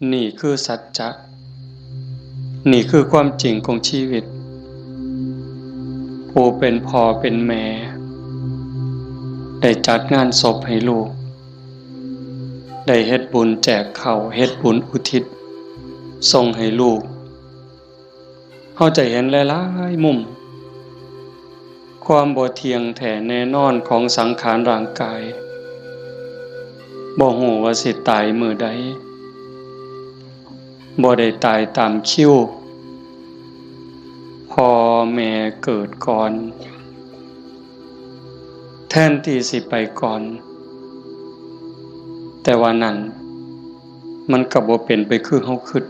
นี่คือสัจจะนี่คือความจริงของชีวิตผู้เป็นพ่อเป็นแม่ได้จัดงานศพให้ลูกได้เฮ็ดบุญแจกข้าวเฮ็ดบุญอุทิศส่งให้ลูกเฮาจะเห็นหลายๆมุมความบ่เที่ยงแท้แน่นอนของสังขารร่างกายบ่ฮู้ว่าสิตายมื้อใดบ่ได้ตายตามคิวพ่อแม่เกิดก่อนแทนที่สิไปก่อนแต่ว่านั้นมันก็บ่เป็นไปคือเฮาคิด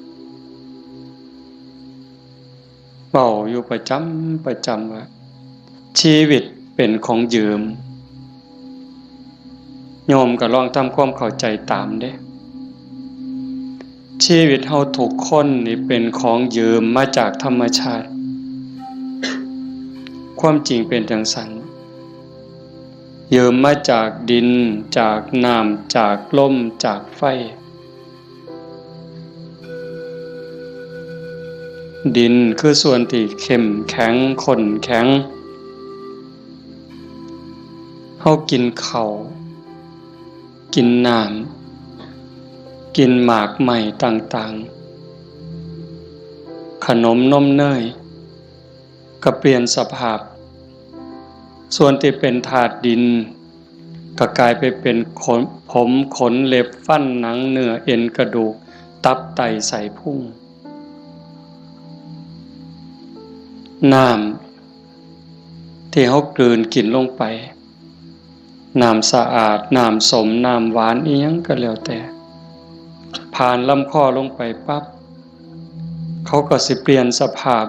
เว้าอยู่ประจำว่าชีวิตเป็นของยืมโยมก็ลองทำความเข้าใจตามเด้ชีวิตเฮาทุกคนนี่เป็นของยืมมาจากธรรมชาติความจริงเป็นจังซั่นยืมมาจากดินจากน้ำจากลมจากไฟดินคือส่วนที่เข้มแข็งข้นแข็งเฮากินข้าวกินน้ำกินหมากใหม่ต่างๆขนมนมเนยก็เปลี่ยนสภาพส่วนที่เป็นธาตุดินก็กลายไปเป็นผมขนเล็บฟันหนังเนื้อเอ็นกระดูกตับไตไส้พุงน้ำที่เฮากลืนกินลงไปน้ำสะอาดน้ำสมน้ำหวานอีหยังก็แล้วแต่ผ่านลำคอลงไปปั๊บเขาก็สิเปลี่ยนสภาพ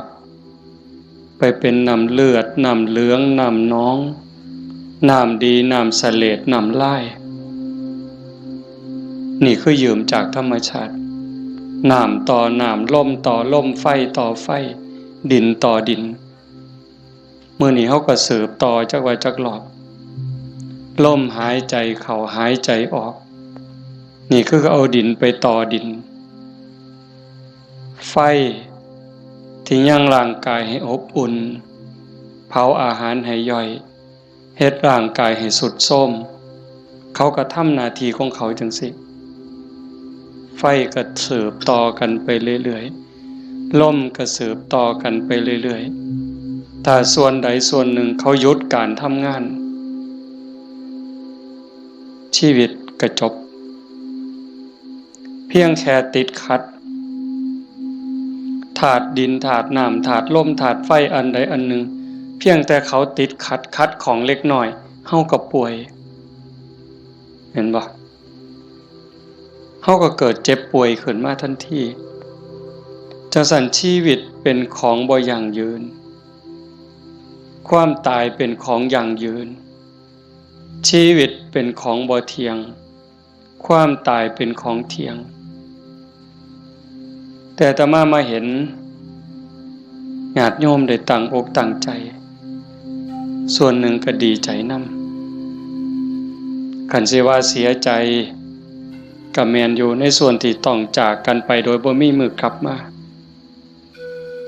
ไปเป็นน้ำเลือดน้ำเหลืองน้ำน้องน้ำดีน้ำเสลดน้ำลายนี่คือยืมจากธรรมชาติน้ำต่อน้ำลมต่อลมไฟต่อไฟดินต่อดินมื้อนี้เฮาก็สืบต่อจักว่าจักรอบลมหายใจเข้าหายใจออกนี่คือเอาดินไปต่อดินไฟที่ยังร่างกายให้อบอุ่นเผาอาหารให้ย่อยเฮ็ดร่างกายให้สุดโทรมเขาก็ทำหน้าที่ของเขาจังซี่ไฟก็สืบต่อกันไปเรื่อยๆลมก็สืบต่อกันไปเรื่อยๆถ้าส่วนใดส่วนหนึ่งเขาหยุดการทำงานชีวิตก็จบเพียงแค่ติดขัดธาตุดินธาตุน้ำธาตุลมธาตุไฟอันใดอันหนึ่งเพียงแต่เขาติดขัดของเล็กน้อยเฮาก็ป่วยเห็นบ่เฮาก็เกิดเจ็บป่วยขึ้นมาทันทีจังซั่นชีวิตเป็นของบ่ยั่งยืนความตายเป็นของยั่งยืนชีวิตเป็นของบ่เที่ยงความตายเป็นของเที่ยงแต่อาตมาเห็นญาติโยมได้ตั้งอกตั้งใจส่วนหนึ่งก็ดีใจนำคันสิว่าเสียใจก็แม่นอยู่ในส่วนที่ต้องจากกันไปโดยบ่มีมื้อกลับมา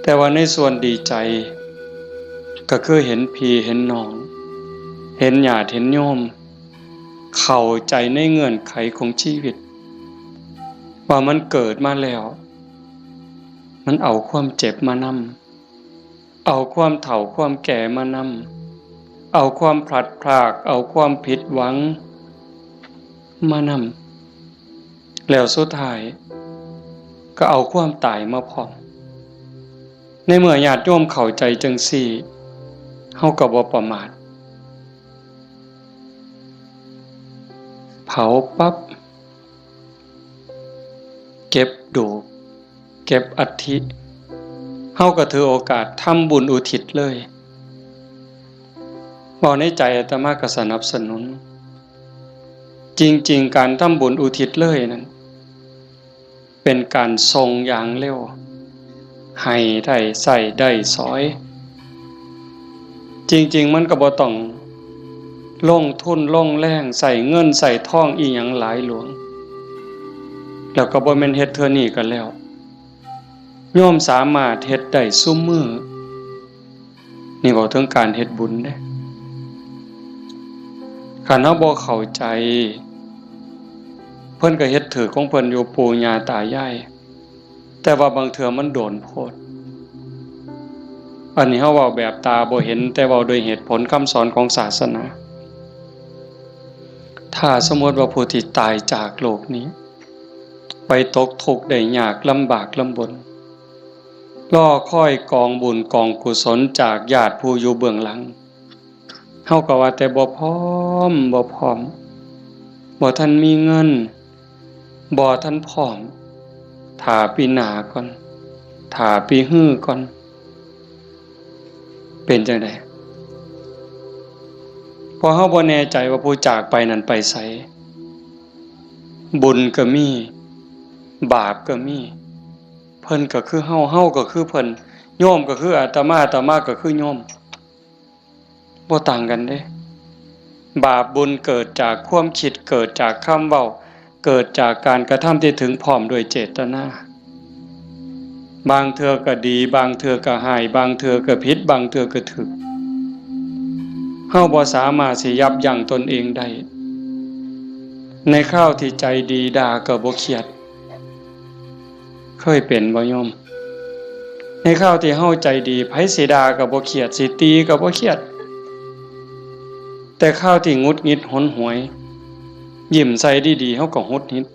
แต่ว่าในส่วนดีใจก็คือเห็นพี่เห็นน้องเห็นญาติเห็นโยมเข้าใจในเงื่อนไขของชีวิตว่ามันเกิดมาแล้วมันเอาความเจ็บมานำเอาความเฒ่าความแก่มานำเอาความพลัดพรากเอาความผิดหวังมานำแล้วสุดท้ายก็เอาความตายมาพร้อมในเมื่อญาติโยมเข้าใจจังซี่เฮาก็บ่ประมาทเผาปั๊บเก็บดูกเก็บอัฐิเฮาก็ถือโอกาสทำบุญอุทิศเลยบ่ในใจอาตมาก็สนับสนุนจริงๆการทำบุญอุทิศเลยนั้นเป็นการทรงอย่างเร็วให้ได้ใส่ได้สอยจริงๆมันก็บ่ต้องลงทุนลงแรงใส่เงินใส่ทองอีหยังหลายหลวง แล้วก็บ่แม่นเฮ็ดเทื่อนี้กันแล้วโยมสามารถเฮ็ดได้ซุมื้อนี่เว้าถึงการเฮ็ดบุญเด้คันเฮาบ่เข้าใจเพิ่นก็เฮ็ดถือของเพิ่นอยู่ปู่ย่าตายายแต่ว่าบางเทื่อมันโดนโพดอันนี้เฮาเว้าแบบตาบ่เห็นแต่เว้าด้วยเหตุผลคำสอนของศาสนาถ้าสมมติว่าผู้ที่ตายจากโลกนี้ไปตกทุกข์ได้ยากลำบากลำบนรอคอยกองบุญกองกุศลจากญาติผู้อยู่เบื้องหลังเฮาก็ว่าแต่บ่พร้อมบ่ทันมีเงินบ่ทันพร้อมถ้าปีหน้าก่อนถ้าปีฮื้อก่อนเป็นจังได๋เพราะเฮาบ่แน่ใจว่าผู้จากไปนั้นไปไสบุญก็มีบาปก็มีเพิ่นก็คือเฮาก็คือเพิ่นโยมก็คืออาตมาก็คือโยมบ่ต่างกันเด้บาปบุญเกิดจากความคิดเกิดจากคำเว้าเกิดจากการกระทำที่ถึงพร้อมด้วยเจตนาบางเทื่อก็ดีบางเทื่อก็ร้ายบางเทื่อก็ผิดบางเทื่อก็ถูกเฮาบ่สามารถสิยับยั้งตนเองได้ในคราวที่ใจดีด่าก็บ่เครียดเคยเป็นบ่โยมในคราวที่เฮาใจดีไผสิด่าก็บ่เครียดสิตีก็บ่เครียดแต่คราวที่หงุดหงิดหนหวยยิ้มใส่ดีๆเฮาก็หงุดหงิด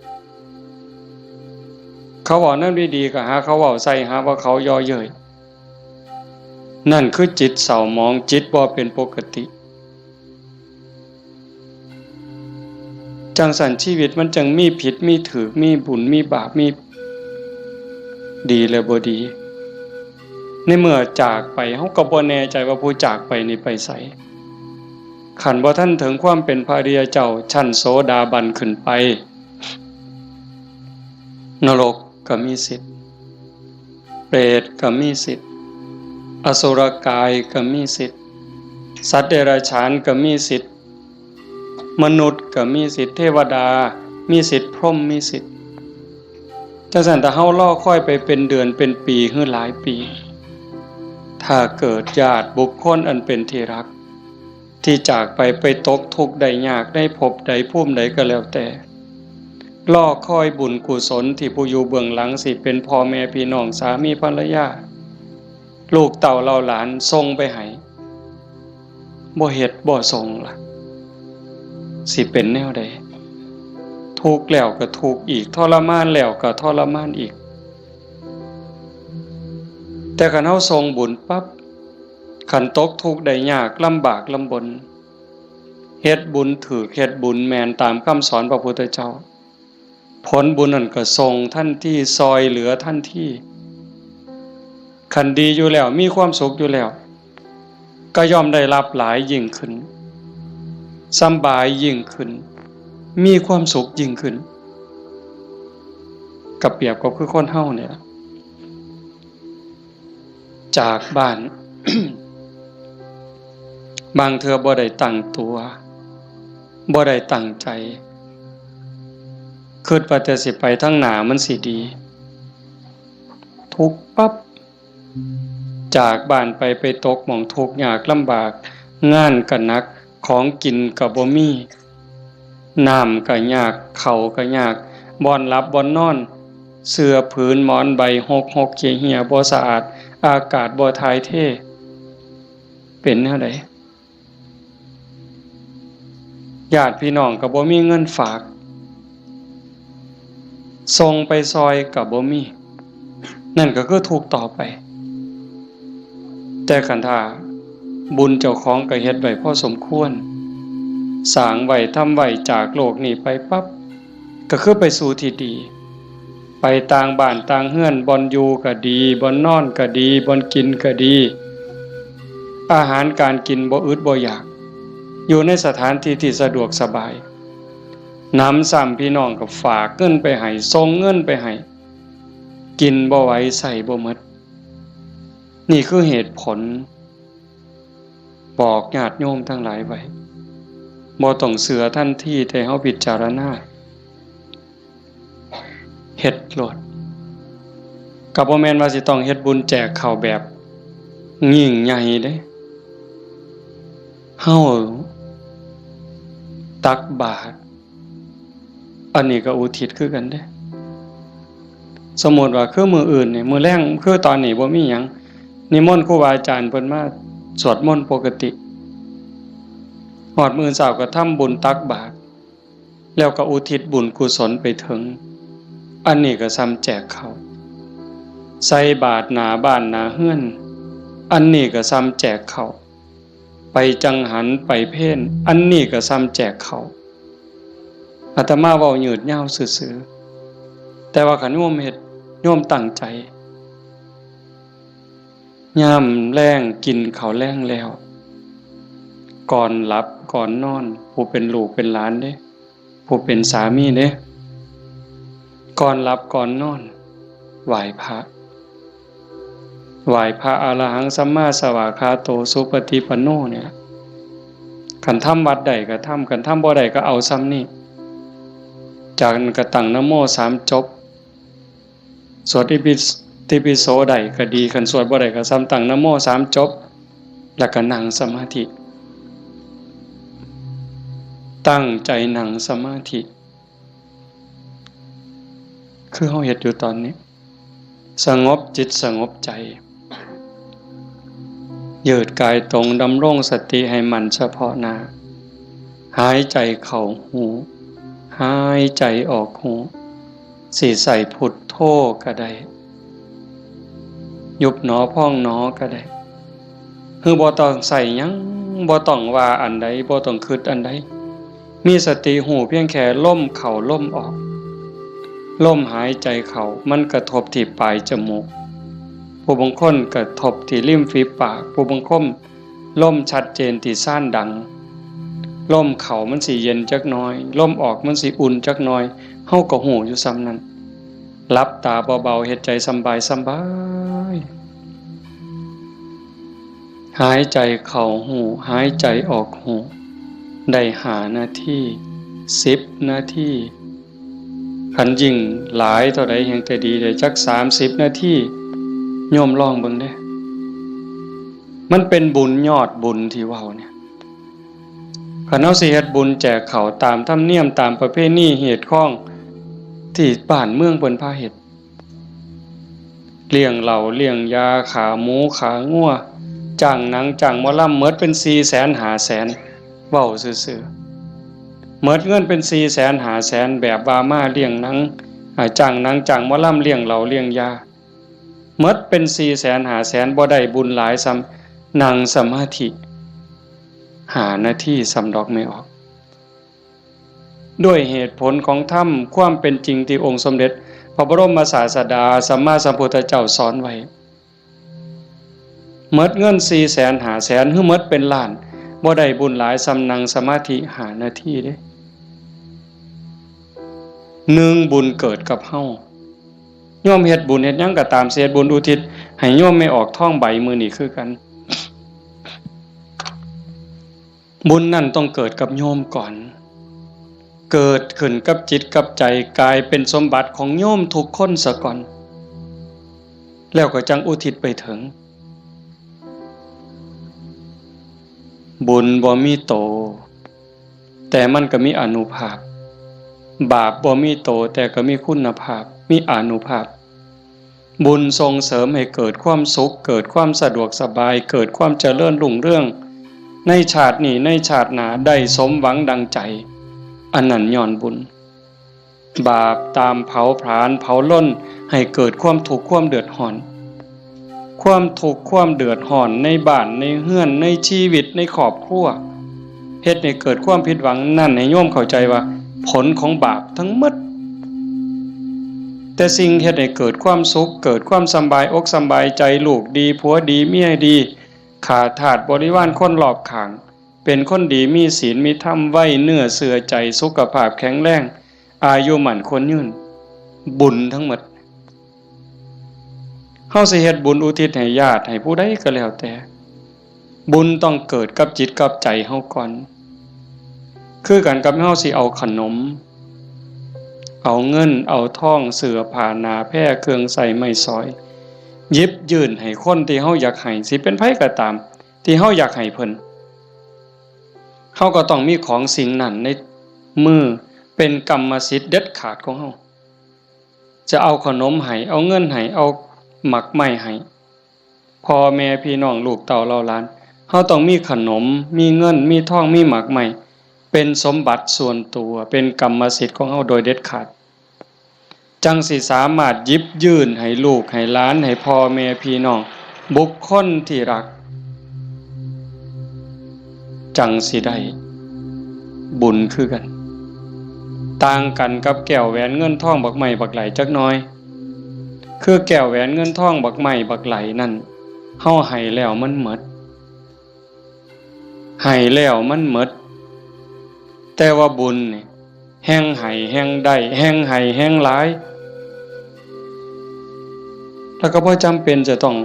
เขาเว้านำดีๆก็หาเขาเว้าใส่หาว่าเขาย่อเย้ยนั่นคือจิตเศร้าหมองจิตบ่เป็นปกติจังสันชีวิตมันจังมีผิดมีถูกมีบุญมีบาปมีดีและบ่ดีในเมื่อจากไปเฮาก็บ่แน่ใจว่าผู้จากไปนี่ไปไสขันบ่ทันถึงความเป็นพระอริยเจ้าชั้นโสดาบันขึ้นไปนรกก็มีสิทธิ์เปรตก็มีสิทธิ์อสุรกายก็มีสิทธิ์สัตว์เดรัจฉานก็มีสิทธิ์มนุษย์ก็มีสิทธิ์เทวดามีสิทธิ์พรหมมีสิทธิ์จังซั่นถ้าเฮารอคอยไปเป็นเดือนเป็นปีหรือหลายปีถ้าเกิดญาติบุคคลอันเป็นที่รักที่จากไปตกทุกข์ได้ยากได้พบใดภูมิใดก็แล้วแต่รอคอยบุญกุศลที่ผู้อยู่เบื้องหลังสิเป็นพ่อแม่พี่น้องสามีภรรยาลูกเต่าเราหลานส่งไปให้บ่เฮ็ดบ่ส่งล่ะสิเป็นแนวใดทุกข์แล้วก็ทุกข์อีกทรมานแล้วก็ทรมานอีกแต่คันเฮาส่งบุญปั๊บคันตกทุกข์ได้ยากลำบากลำบนเฮ็ดบุญถูกเฮ็ดบุญแม่นตามคำสอนพระพุทธเจ้าผลบุญนั่นก็ส่งทันทีซอยเหลือทันทีคันดีอยู่แล้วมีความสุขอยู่แล้วก็ย่อมได้รับหลายยิ่งขึ้นสำบายยิ่งขึ้นมีความสุขยิ่งขึ้นกับเปรียบกับคือคนเฮาเนี่ยจากบ้าน บางเทื่อบ่ได้ตั้งตัวบ่ได้ตั้งใจคิดว่าแต่สิไปทางหน้ามันสิดีทุกข์ปั๊บจากบ้านไปตกหม้องทุกข์ยากลำบากงานก็หนักของกินก็บ่มีน้ำก็ยากข้าวก็ยากบ่อนหลับบ่อนนอนเสื้อผืนหมอนใบหกเหี่ยบ่สะอาดอากาศบ่ถ่ายเทเป็นแนวใดญาติพี่น้องก็บ่มีเงินฝากส่งไปซอยก็บ่มีนั่นก็คือทุกข์ต่อไปแต่คันถ้าบุญเจ้าของก็เฮ็ดไว้พอสมควรสร้างไว้ทำไว้จากโลกนี้ไปปั๊บก็คือไปสู่ที่ดีไปต่างบ้านต่างเฮือนบ่อนอยู่ก็ดีบ่อนนอนก็ดีบ่อนกินก็ดีอาหารการกินบ่อึดบ่อยากอยู่ในสถานที่ที่สะดวกสบายน้ำซ้ำพี่น้องก็ฝากเงินไปให้ส่งเงินไปให้กินบ่ไหวใส่บ่หมดนี่คือเหตุผลบอกญาติโยมทั้งหลายไว้บ่ต้องเสือทันทีแต่เฮาพิจารณา เฮ็ดโลดก็บ่แม่นว่าสิต้องเฮ็ดบุญแจกข้าวแบบยิ่งใหญ่เด้เฮาตักบาตรอันนี้ก็อุทิศคือกันเด้สมมุติว่าคือมื้ออื่นนี่มื้อแลงคือตอนนี้บ่มีหยังนิมนต์ครูบาอาจารย์เพิ่นมาสวดมนต์ปกติฮอดมื้อเช้าก็ทำบุญตักบาตรแล้วก็อุทิศบุญกุศลไปถึงอันนี้ก็ซ้ำแจกข้าวใส่บาตรหน้าบ้านหน้าเฮือนอันนี้ก็ซ้ำแจกข้าวไปจังหันไปเพ่นอันนี้ก็ซ้ำแจกข้าวอาตมาเว้ายืดยาวซื่อๆแต่ว่าคันโยมเฮ็ดโยมตั้งใจยามแลงกินข้าวแลงแล้วก่อนหลับก่อนนอนผู้เป็นลูกเป็นหลานเด้ผู้เป็นสามีเด้ก่อนหลับก่อนนอนไหว้พระอรหังสัมมาสวากขาโตสุปฏิปันโนเนี่ยคันทำวัดใดก็ทำคันทำบ่ใดก็เอาซ้ำนี่จากนั้นก็ตั้งนะโม3จบสวดอิติปิโสใดก็ดีคันสวดบ่ใดก็ซ้ำตั้งนะโม3จบแล้วก็นั่งสมาธิตั้งใจนั่งสมาธิคือเฮาเฮ็ดอยู่ตอนนี้สงบจิตสงบใจยืดกายตรงดำรงสติให้มันเฉพาะหน้าหายใจเข้าหูหายใจออกหูสิใส่พุทโธก็ได้ยุบหนอพองหนอก็ได้คือบ่ต้องใส่หยังบ่ต้องว่าอันใดบ่ต้องคิดอันใดมีสติหูเพียงแค่ลมเข้าลมออกลมหายใจเข้ามันกระทบที่ปลายจมูกผู้บางคนกระทบที่ริมฝีปากผู้บางคนลมชัดเจนที่ซ่านดังลมเข้ามันสิเย็นจักหน่อยลมออกมันสิอุ่นจักหน่อยเฮาก็หูอยู่ซ้ำนั้นหลับตาเบาๆเฮ็ดใจสบายหายใจเข้าหูหายใจออกหูได้5 นาที10 นาทีคันยิ่งหลายเท่าใดแห่งแต่ดีได้จัก30 นาทีโยมลองเบิ่งเด้มันเป็นบุญยอดบุญที่เว้าเนี่ยคันเฮาสิเฮ็ดบุญแจกข้าวตามธรรมเนียมตามประเพณีเหตุข้องที่บ้านเมืองเพิ่นพาเฮ็ดเลี้ยงเหล้าเลี้ยงยาขาหมูขางัวจ้างหนังจ้างหมอลำหมดเป็น 400,000 500,000เว้าซื่อๆหมดเงินเป็น 400,000 500,000แบบว่ามาเลี้ยงหนังจ้างหนังจ้างหมอลำเลี้ยงเหล้าเลี้ยงยาหมดเป็น 400,000 500,000บ่ได้บุญหลายซ้ำนั่งสมาธิ5 นาทีสำดอกไม่ออกด้วยเหตุผลของธรรมความเป็นจริงที่องค์สมเด็จพระบรมศาสดาสัมมาสัมพุทธเจ้าสอนไว้หมดเงิน 400,000 500,000 หรือหมดเป็นล้านบ่ได้บุญหลายซ้ำนั่งสมาธิ5 นาทีเด้1บุญเกิดกับเฮาโยมเฮ็ดบุญเฮ็ดหยังก็ตามเสียบุญอุทิศให้โยมไม่ออกท้องใบมื้อนี้คือกันบุญนั่นต้องเกิดกับโยมก่อนเกิดขึ้นกับจิตกับใจกลายเป็นสมบัติของโยมทุกคนซะก่อนแล้วก็จังอุทิศไปถึงบุญบ่มีโตแต่มันก็มีอานุภาพบาปบ่มีโตแต่ก็มีคุณภาพมีอานุภาพบุญส่งเสริมให้เกิดความสุขเกิดความสะดวกสบายเกิดความเจริญรุ่งเรืองในชาตินี้ในชาติหน้าได้สมหวังดังใจอันนั้นย้อนบุญบาปตามเผาผลาญเผาล้นให้เกิดความทุกข์ความเดือดร้อนความทุกข์ความเดือดร้อนในบ้านในเฮือนในชีวิตในครอบครัวเฮ็ดให้เกิดความผิดหวังนั่นให้โยมเข้าใจว่าผลของบาปทั้งหมดแต่สิ่งเฮ็ดให้เกิดความสุขเกิดความสำบายอกสำบายใจลูกดีผัวดีเมียดีขาทาสบริวารคนรอบข้างเป็นคนดีมีศีลมีธรรมไว้เนื้อเสื่อใจสุขภาพแข็งแรงอายุมั่นคนยืนบุญทั้งหมดเฮาสิเฮ็ดบุญอุทิศให้ญาติให้ผู้ใดก็แล้วแต่บุญต้องเกิดกับจิตกับใจเฮาก่อนคือกันกับเฮาสิเอาขนม เอาเงินเอาทองเสื้อผ้าหนาแพร่เครื่องใส่ไม้สอยหยิบยื่นให้คนที่เฮาอยากให้สิเป็นไผก็ตามที่เฮาอยากให้เพิ่นเฮาก็ต้องมีของสิ่งนั้นในมือเป็นกรรมสิทธิ์เด็ดขาดของเฮาจะเอาขนมให้เอาเงินให้เอาหมักไม้ให้พ่อแม่พี่น้องลูกเต้าเราหลานเฮาต้องมีขนมมีเงินมีทองมีหมักไม้เป็นสมบัติส่วนตัวเป็นกรรมสิทธิ์ของเฮาโดยเด็ดขาดจังสิสามารถหยิบยื่นให้ลูกให้หลานให้พ่อแม่พี่น้องบุคคลที่รักจังสิได้บุญคือกันต่างกันกับแก้วแหวนเงินทองบักไม้บักไหลจักน้อยคือแก้วแหวนเงินทองบักไม้บักไหลนั่นเฮาให้แล้วมันหมดให้แล้วมันหมดแต่ว่าบุญนี่แห่งให้แห่งได้แห่งให้แห่งหลายแล้วก็บ่จำเป็นจะต้อง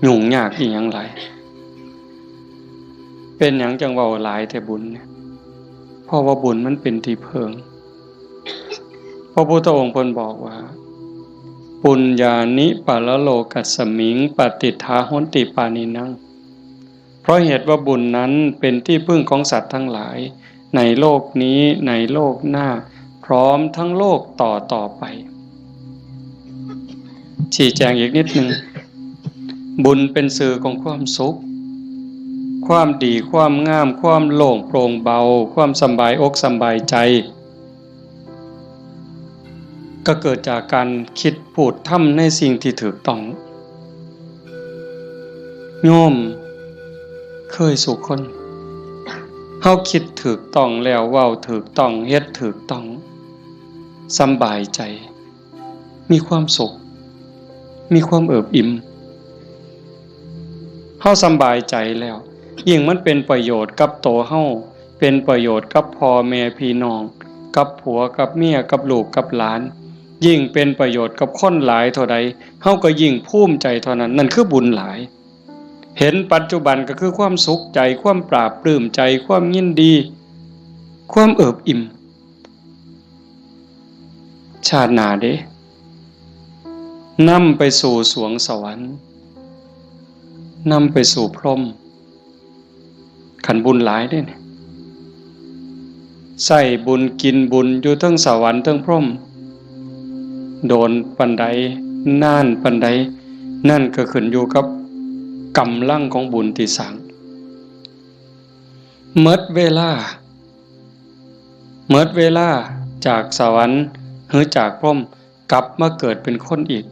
ยุ่งยากอีหยังหลายเป็นหยังจังเว้าหลายแต่บุญเนี่ยเพราะว่าบุญมันเป็นที่เพิงพระพุทธองค์เพิ่นบอกว่าปุญญานิปะละโลกัสสมิงปฏิทาหนติปานินังเพราะเหตุว่าบุญนั้นเป็นที่พึ่งของสัตว์ทั้งหลายในโลกนี้ในโลกหน้าพร้อมทั้งโลกต่อไปชี้แจงอีกนิดนึงบุญเป็นสื่อของความสุขความดีความงามความโล่งโปร่งเบาความสบายอกสบายใจก็เกิดจากการคิดพูดทำในสิ่งที่ถูกต้องโยมเคยสุขคนเฮาคิดถูกต้องแล้วเว้าถูกต้องเฮ็ดถูกต้องสบายใจมีความสุขมีความเอิบอิ่มเฮาสบายใจแล้วยิ่งมันเป็นประโยชน์กับตัวเฮาเป็นประโยชน์กับพ่อแม่พี่น้องกับผัวกับเมียกับลูกกับหลานยิ่งเป็นประโยชน์กับคนหลายเท่าใดเฮาก็ยิ่งภูมิใจเท่านั้นนั่นคือบุญหลายเห็นปัจจุบันก็คือความสุขใจความปราบปลื้มใจความยินดีความเอิบอิ่มชาติหน้าเด้นำไปสู่สวงสวรรค์นำไปสู่พรหมขันบุญหลายได้เนี่ยใส่บุญกินบุญอยู่ทั้งสวรรค์ทั้งพรหมโดนปันใดน่านปันใดนั่นก็ขึ้นอยู่กับกำลังของบุญที่สร้างเมิดเวลาจากสวรรค์หรือจากพรหมกลับมาเกิดเป็นคนอีก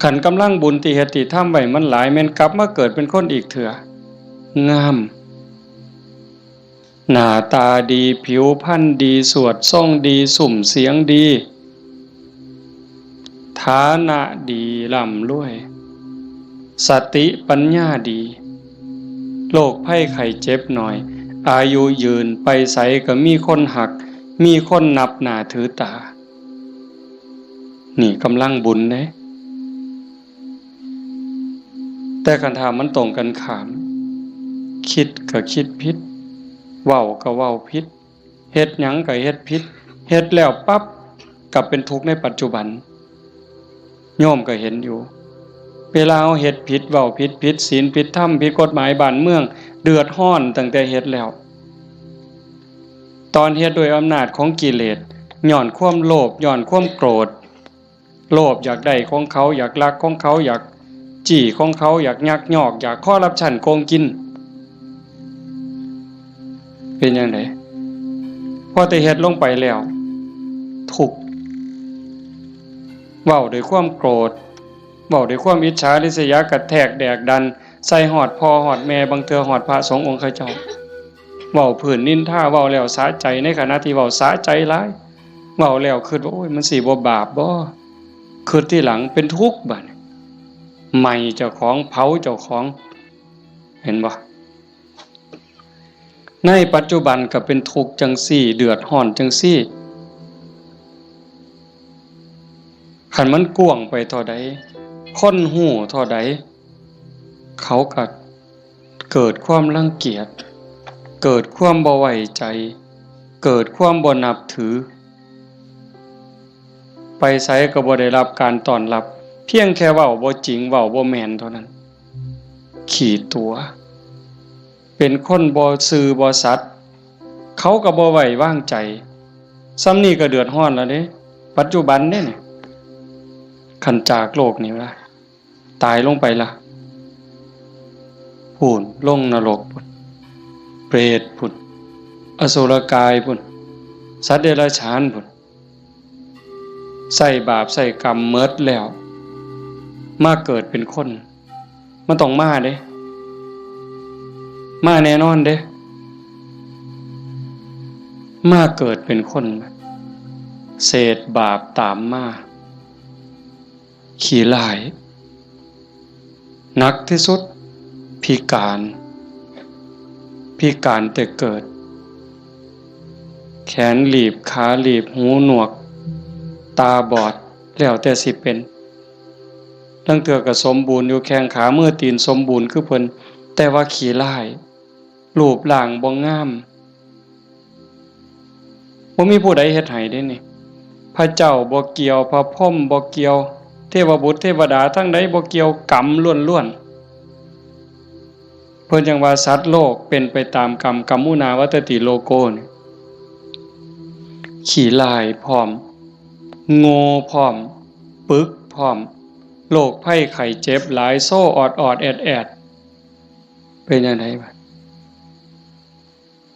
ขันกำลังบุญที่เฮ็ดที่ทำไว้มันหลายแม่นกลับมาเกิดเป็นคนอีกเถื่องามหน้าตาดีผิวพรรณดีสวดทรงดีสุ่มเสียงดีฐานะดีร่ำรวยสติปัญญาดีโรคภัยไข้เจ็บหน่อยอายุยืนไปไสก็มีคนหักมีคนนับหน้าถือตานี่กำลังบุญเด้แต่คันถามมันตรงกันข้ามคิดก็คิดผิดเว้าก็เว้าผิดเฮ็ดหยังก็เฮ็ดผิดเฮ็ดแล้วปั๊บกลับเป็นทุกข์ในปัจจุบันโยมก็เห็นอยู่เวลาเอาเฮ็ดผิดเว้าผิดศีลผิดธรรมผิดกฎหมายบ้านเมืองเดือดร้อนตั้งแต่เฮ็ดแล้วตอนเฮ็ดโดยอำนาจของกิเลสย้อนความโลภย้อนความโกรธโลภอยากได้ของเขาอยากลักของเขาอยากจี้ของเขาอยากยักยอกอยากคอร์รัปชันโกงกินเป็นยังไงพอแต่เฮ็ดลงไปแล้วทุกข์เว้าด้วยความโกรธเว้าด้วยความอิจฉาริษยากระแทกแดกดันใส่หอดพ่อหอดแม่บางเทื่อหอดพระสงฆ์องค์ข้าเจ้าเว้าผื่นนินท่าเว้าแล้วสะใจในขณะที่เว้าสะใจหลายเว้าแล้วคิดว่าโอ้ยมันสิบ่บาปบ่คิดที่หลังเป็นทุกข์บัดไหม้เจ้าของเผาเจ้าของเห็นบ่ในปัจจุบันก็เป็นทุกข์จังซี่เดือดร้อนจังซี่คันมันกว้างไปเท่าใดคนหู้เท่าใดเขาก็เกิดความรังเกียจเกิดความบ่ไว้ใจเกิดความบ่นับถือ ไปไสก็บ่ได้รับการต้อนรับเพียงแค่เว้าบ่จริงเว้าบ่แม่นเท่านั้นขี้ตัวเป็นคนบ่ซื่อบ่สัตย์เขาก็บ่ไว้วางใจซ้ำนี้ก็เดือดร้อนแล้วเด้ปัจจุบันเด้นี่คันจากโลกนี้ล่ะตายลงไปล่ะพูนลงนรกพุ่นเปรตพุ่นอสุรกายพุ่นสัตว์เดรัจฉานพุ่นใส่บาปใส่กรรมเมิดแล้วมาเกิดเป็นคนมันต้องมาเด้มาแน่นอนเด้มาเกิดเป็นคนเศษบาปตามมาขี้ร้ายหนักที่สุดพิการแต่เกิดแขนหลีบขาหลีบหูหนวกตาบอดแล้วแต่สิเป็นตั้งเถื่อก็สมบูรณ์อยู่แข้งขามือตีนสมบูรณ์คือเพิ่นแต่ว่าขี้ร้ายรูปร่างบ่งามบ่มีผู้ใดเฮ็ดให้เด้นี่พระเจ้าบ่เกี่ยวพระพรหมบ่เกี่ยวเทวบุตรเทวดาทั้งใดบ่เกี่ยวกรรมล้วนๆเพิ่นจังว่าสัตว์โลกเป็นไปตามกรรมกัมมุนาวัตติโลโกนี่ขี้ร้ายพร้อมโง่พร้อมปึกพร้อมโรคภัยไข้เจ็บหลายโซ่ออดแอดเป็นจังได๋บัด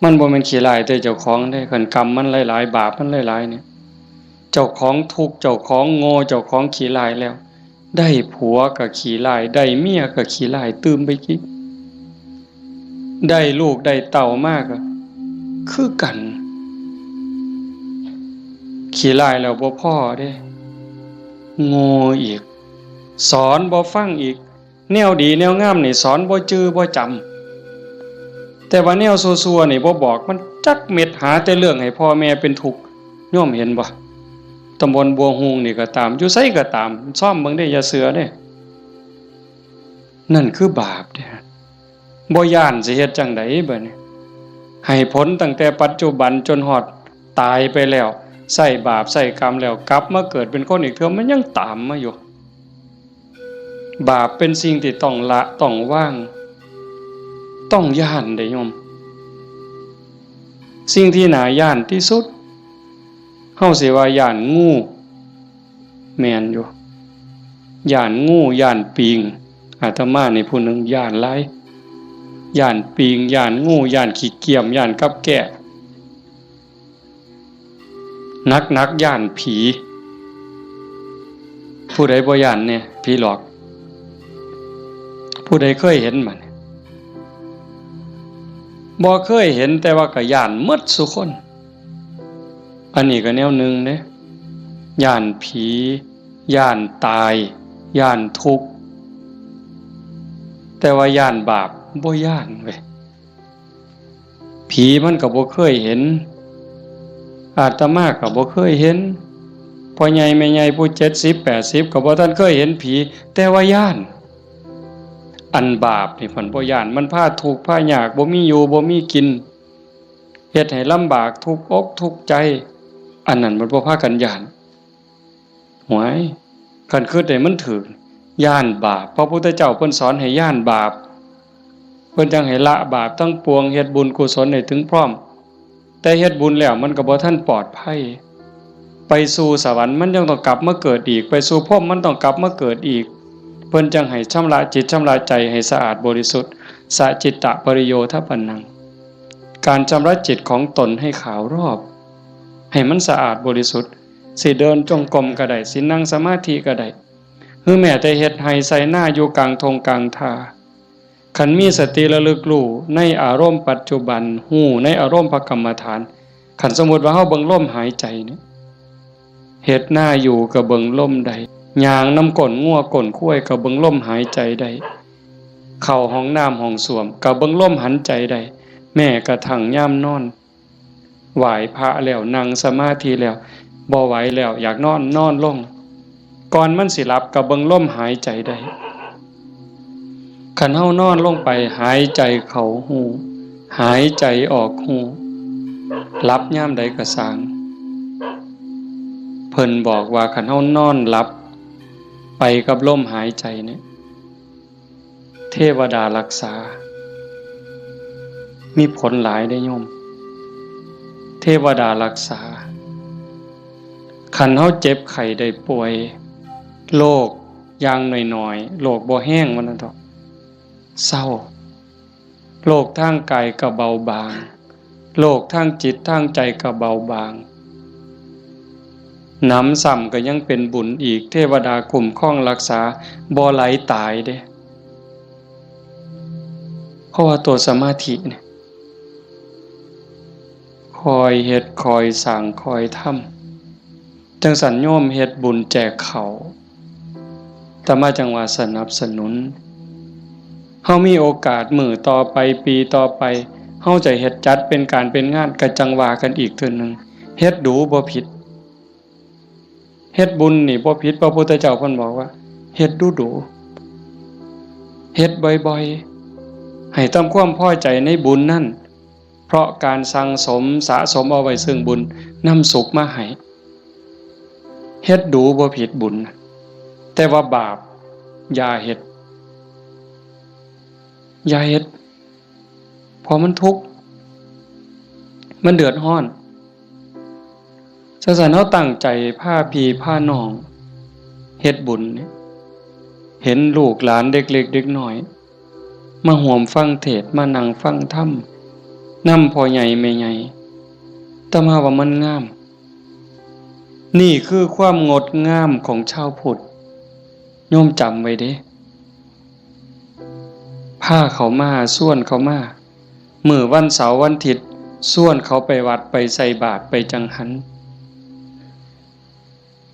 มันบ่แม่นขี้ร้ายแต่เจ้าของเด้คันกรรมมันหลายๆบาปมันหลายๆเนี่ยเจ้าของทุกข์เจ้าของโง่เจ้าของขี้ร้ายแล้วได้ผัวก็ขี้ร้ายได้เมียก็ขี้ร้ายตื่มไปกิได้ลูกได้เต่ามากก็คือกันขี้ร้ายแล้วบ่พอเด้โง่อีกสอนบ่ฟังอีกแนวดีแนวงามนี่สอนบ่จื้อบ่จำแต่ว่าแนวซั่วๆนี่บ่บอกมันจักเม็ดหาแต่เรื่องให้พ่อแม่เป็นทุกข์โยมเห็นบ่ตำบลบัวฮูงนี่ก็ตามอยู่ไสก็ตามซ่อมเบิ่งได้อย่าเสือเด้นั่นคือบาปเด้บ่ย้านสิเฮ็ดจังได๋บัดนี้ให้ผลตั้งแต่ปัจจุบันจนฮอดตายไปแล้วใส่บาปใส่กรรมแล้วกลับมาเกิดเป็นคนอีกเทื่อมันยังตามมาอยู่บาปเป็นสิ่งที่ต้องละต้องวางต้องย้านเด้โยมสิ่งที่น่าย้านที่สุดเฮาสิว่าย้านงูแม่นอยู่ย้านงูย้านปิงอาตมานี่ผู้หนึงย้านหลายย้านปิงย้านงูย้านขี้เกียจย้านกับแกะนักย้านผีผู้ใดบ่ย้านเนี่ยผีหลอกผู้ใดเคยเห็นมันบ่เคยเห็นแต่ว่าก็ย้านหมดซุคนอันนี้ก็แนวหนึงเด้ย้านผีย้านตายย้านทุกข์แต่ว่าย้านบาปบ่ย้านเว้ยผีมันก็บ่เคยเห็นอาตมาก็บ่เคยเห็นพ่อใหญ่แม่ใหญ่ผู้70 80ก็บ่ทันเคยเห็นผีแต่ว่าย้านอันบาปนี่เพิ่นบ่ย้านมันพาทุกข์พายากบ่มีอยู่บ่มีกินเฮ็ดให้ลำบากทุกข์อกทุกข์ใจอันนั้นมันบ่พากันย้านหวยคันคิดได้มันถึกย้านบาปพระพุทธเจ้าเพิ่นสอนให้ย้านบาปเพิ่นจังให้ละบาปทั้งปวงเฮ็ดบุญกุศลให้ถึงพร้อมแต่เฮ็ดบุญแล้วมันก็บ่ทันปลอดภัยไปสู่สวรรค์มันยังต้องกลับมาเกิดอีกไปสู่พรหมมันต้องกลับมาเกิดอีกเพิ่นจังให้ชำระจิตชำระใจให้สะอาดบริสุทธิ์สะจิตตะปริโยทปันนังการชำระจิตของตนให้ขาวรอบให้มันสะอาดบริสุทธิ์สิเดินจงกรมก็ได้สินั่งสมาธิก็ได้หรือแม้แต่เฮ็ดให้ใส่หน้าอยู่กลางทงกลางทาคันมีสติระลึกรู้ในอารมณ์ปัจจุบันฮู้ในอารมณ์พระกรรมฐานคันสมมุติว่าเฮาเบิ่งลมหายใจนี่เฮ็ดหน้าอยู่ก็เบิ่งลมได้ย่างน้ำก้นงัวก้นข้วยก็เบิ่งลมหายใจได้เข้าห้องน้ำห้องส้วมก็เบิ่งลมหันใจได้แม้กระทั่งยามนอนไหว้พระแล้วนั่งสมาธิแล้วบ่ไหวแล้วอยากนอนลงก่อนมันสิหลับก็เบิ่งลมหายใจได้คันเฮานอนลงไปหายใจเข้าหูหายใจออกหูหลับยามใดก็สร้าง เพิ่นบอกว่าคันเฮานอนหลับไปกับลมหายใจเนี่ยเทวดารักษามีผลหลายได้โยมเทวดารักษาคันเฮาเจ็บไข้ได้ป่วยโรคอย่างน้อยๆโรคบ่แห้งมันนั่นเถาะเศร้าโรคทางกายก็เบาบางโรคทางจิตทางใจก็เบาบางน้ำซ้ำก็ยังเป็นบุญอีกเทวดาคุ้มครองรักษาบ่ไหลตายเด้เพราะว่าตัวสมาธิเนี่ยคอยเฮ็ดคอยสร้างคอยทำจังสันโยมเฮ็ดบุญแจกเขาแต่มาจังว่าสนับสนุนเฮามีโอกาสมื้อต่อไปปีต่อไปเฮาจะเฮ็ดจัดเป็นการเป็นงานก็จังว่ากันอีกเทื่อนึงเฮ็ดดูบ่ผิดเฮ็ดบุญนี่บ่ผิดพระพุทธเจ้าเพิ่นบอกว่าเฮ็ดดูๆเฮ็ดบ่อยๆให้ทำความพอใจในบุญนั่นเพราะการสั่งสมสะสมเอาไว้ซึ่งบุญนำสุขมาให้เฮ็ดดูบ่ผิดบุญแต่ว่าบาปอย่าเฮ็ดเพราะมันทุกข์มันเดือดร้อนฉะนั้นเฮาตั้งใจพาพี่พาน้องเฮ็ดบุญเนี่ยเห็นลูกหลานเด็กเล็กเด็กน้อยมาร่วมฟังเทศน์มานั่งฟังธรรมนำพ่อใหญ่แม่ใหญ่แต่มาว่ามันงามนี่คือความงดงามของชาวพุทธโยมจำไว้เด้พาเขามาส่วนเขามามื้อวันเสาร์วันอาทิตย์ส่วนเขาไปวัดไปใส่บาตรไปจังหัน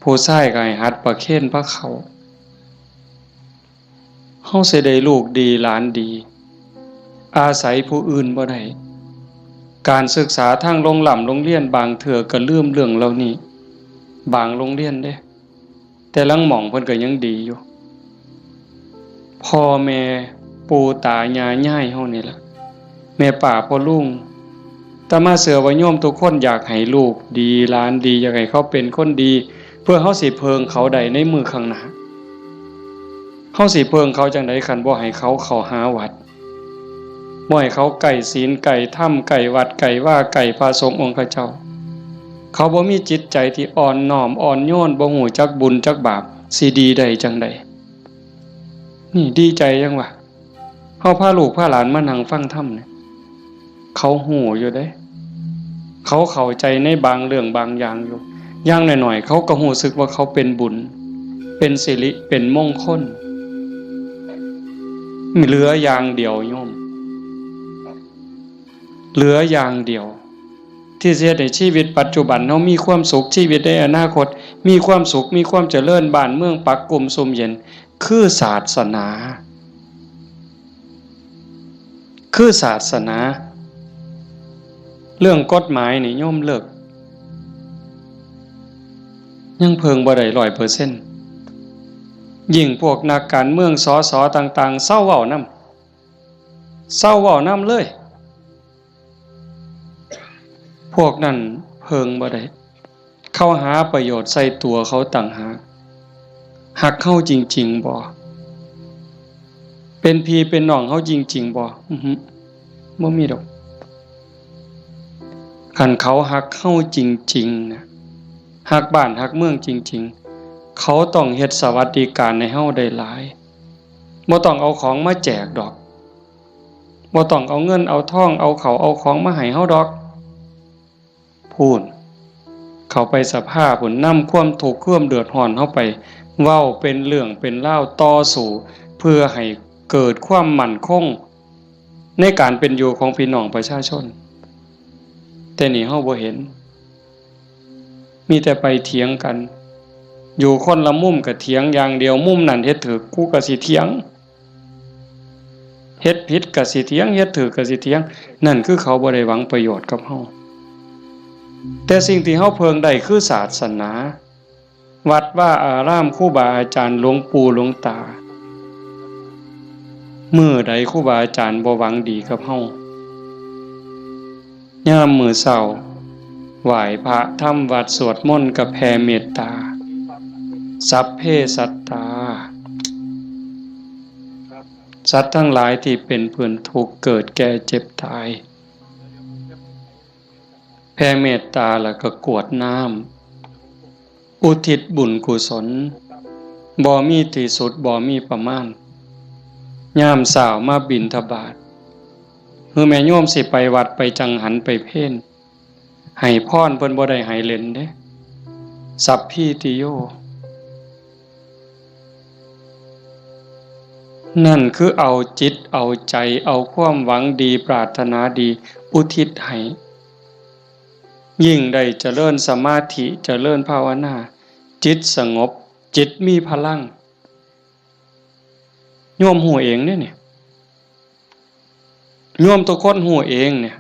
ผู้ชายก็ให้หัดประเคนพระเขาเฮาสิได้ลูกดีหลานดีอาศัยผู้อื่นบ่ได้การศึกษาทางโรงเรียนบางเถื่อก็ลืมเรื่องเหล่านี้บางโรงเรียนเด้แต่ลังหม่องเพิ่นก็ยังดีอยู่พ่อแม่ปู่ตายายย่ายเฮานี่ล่ะแม่ป้าพ่อลุงแต่มาเสือว่าโยมทุกคนอยากให้ลูกดีหลานดีอยากให้เขาเป็นคนดีเพื่อเฮาสิเพิงเขาได้ในมือข้างหน้าเฮาสิเพิงเขาจังได๋คันบ่ให้เขาเข้าหาวัดบ่ให้เขาไก่ศีลไก่ถ้ำไก่วัดไก่ว่าไก่พระสงฆ์องค์เจ้าเขาบ่มีจิตใจที่อ่อนน้อมอ่อนโยนบ่ฮู้จักบุญจักบาปสิดีได้จังได๋นี่ดีใจจังวะเฮาพาลูกพาหลานมานั่งฟังธรรมเนี่ยเขาฮู้อยู่เด้เขาเข้าใจในบางเรื่องบางอย่างอยู่อย่างน้อยๆเขาก็รู้สึกว่าเขาเป็นบุญเป็นสิริเป็นมงคลเหลืออย่างเดียวโยมเหลืออย่างเดียวที่จะให้ชีวิตปัจจุบันเฮามีความสุขชีวิตในอนาคตมีความสุขมีความเจริญบ้านเมืองปักกลุ่มสุมเย็นคือศาสนาเรื่องกฎหมายนี่โยมเลิกยังเพิงบ่ได้ 100% ยิ่งพวกนักการเมืองสสต่างๆเศร้าเว้านำเลยพวกนั้นเพิงบ่ได้เข้าหาประโยชน์ใส่ตัวเขาต่างหากหักเข้าจริงๆบ่เป็นพี่เป็นน้องเขาจริงๆบ่บ่มีดอกคันเขาหักเข้าจริงๆนะหักบ้านหักเมืองจริงๆเขาต้องเฮ็ดสวัสดิการให้เฮาได้หลายบ่ต้องเอาของมาแจกดอกบ่ต้องเอาเงินเอาทองเอาเขาเอาของมาให้เฮาดอกพูนเขาไปสภาพพุ่นนำความทุกข์ความเดือดร้อนเฮาไปเว้าเป็นเรื่องเป็นราวต่อสู้เพื่อให้เกิดความมั่นคงในการเป็นอยู่ของพี่น้องประชาชนแต่นี่เฮาบ่เห็นมีแต่ไปเถียงกันอยู่คนละมุมก็เถียงอย่างเดียวมุมนั้นเฮ็ดถูกกูก็สิเถียงเฮ็ดผิดก็สิเถียงเฮ็ดถูกก็สิเถียงนั่นคือเขาบ่ได้หวังประโยชน์กับเฮาแต่สิ่งที่เฮาเพิงได้คือศาสนาวัดว่าอารามครูบาอาจารย์หลวงปู่หลวงตามื้อใดครูบาอาจารย์บ่หวังดีกับเฮายามมื้อเช้า ไหว้พระทำวัดสวดมนต์กับแผ่เมตตาสัพเพสัตตาสัตว์ทั้งหลายที่เป็นเพื่อนทุกข์เกิดแก่เจ็บตายแผ่เมตตาแล้วก็กรวดน้ำอุทิศบุญกุศลบ่มีที่สุดบ่มีประมาณยามเช้ามาบิณฑบาตคือแม่โยมสิไปวัดไปจังหันไปเพ่นให้พรเพิ่นบ่ได้ให้เล่นเด้สัพพิติโยนั่นคือเอาจิตเอาใจเอาความหวังดีปรารถนาดีอุทิศให้ยิ่งได้เจริญสมาธิเจริญภาวนาจิตสงบจิตมีพลังโยมหูเองเนี่ยโยมทุกคนหูเองเนี่ย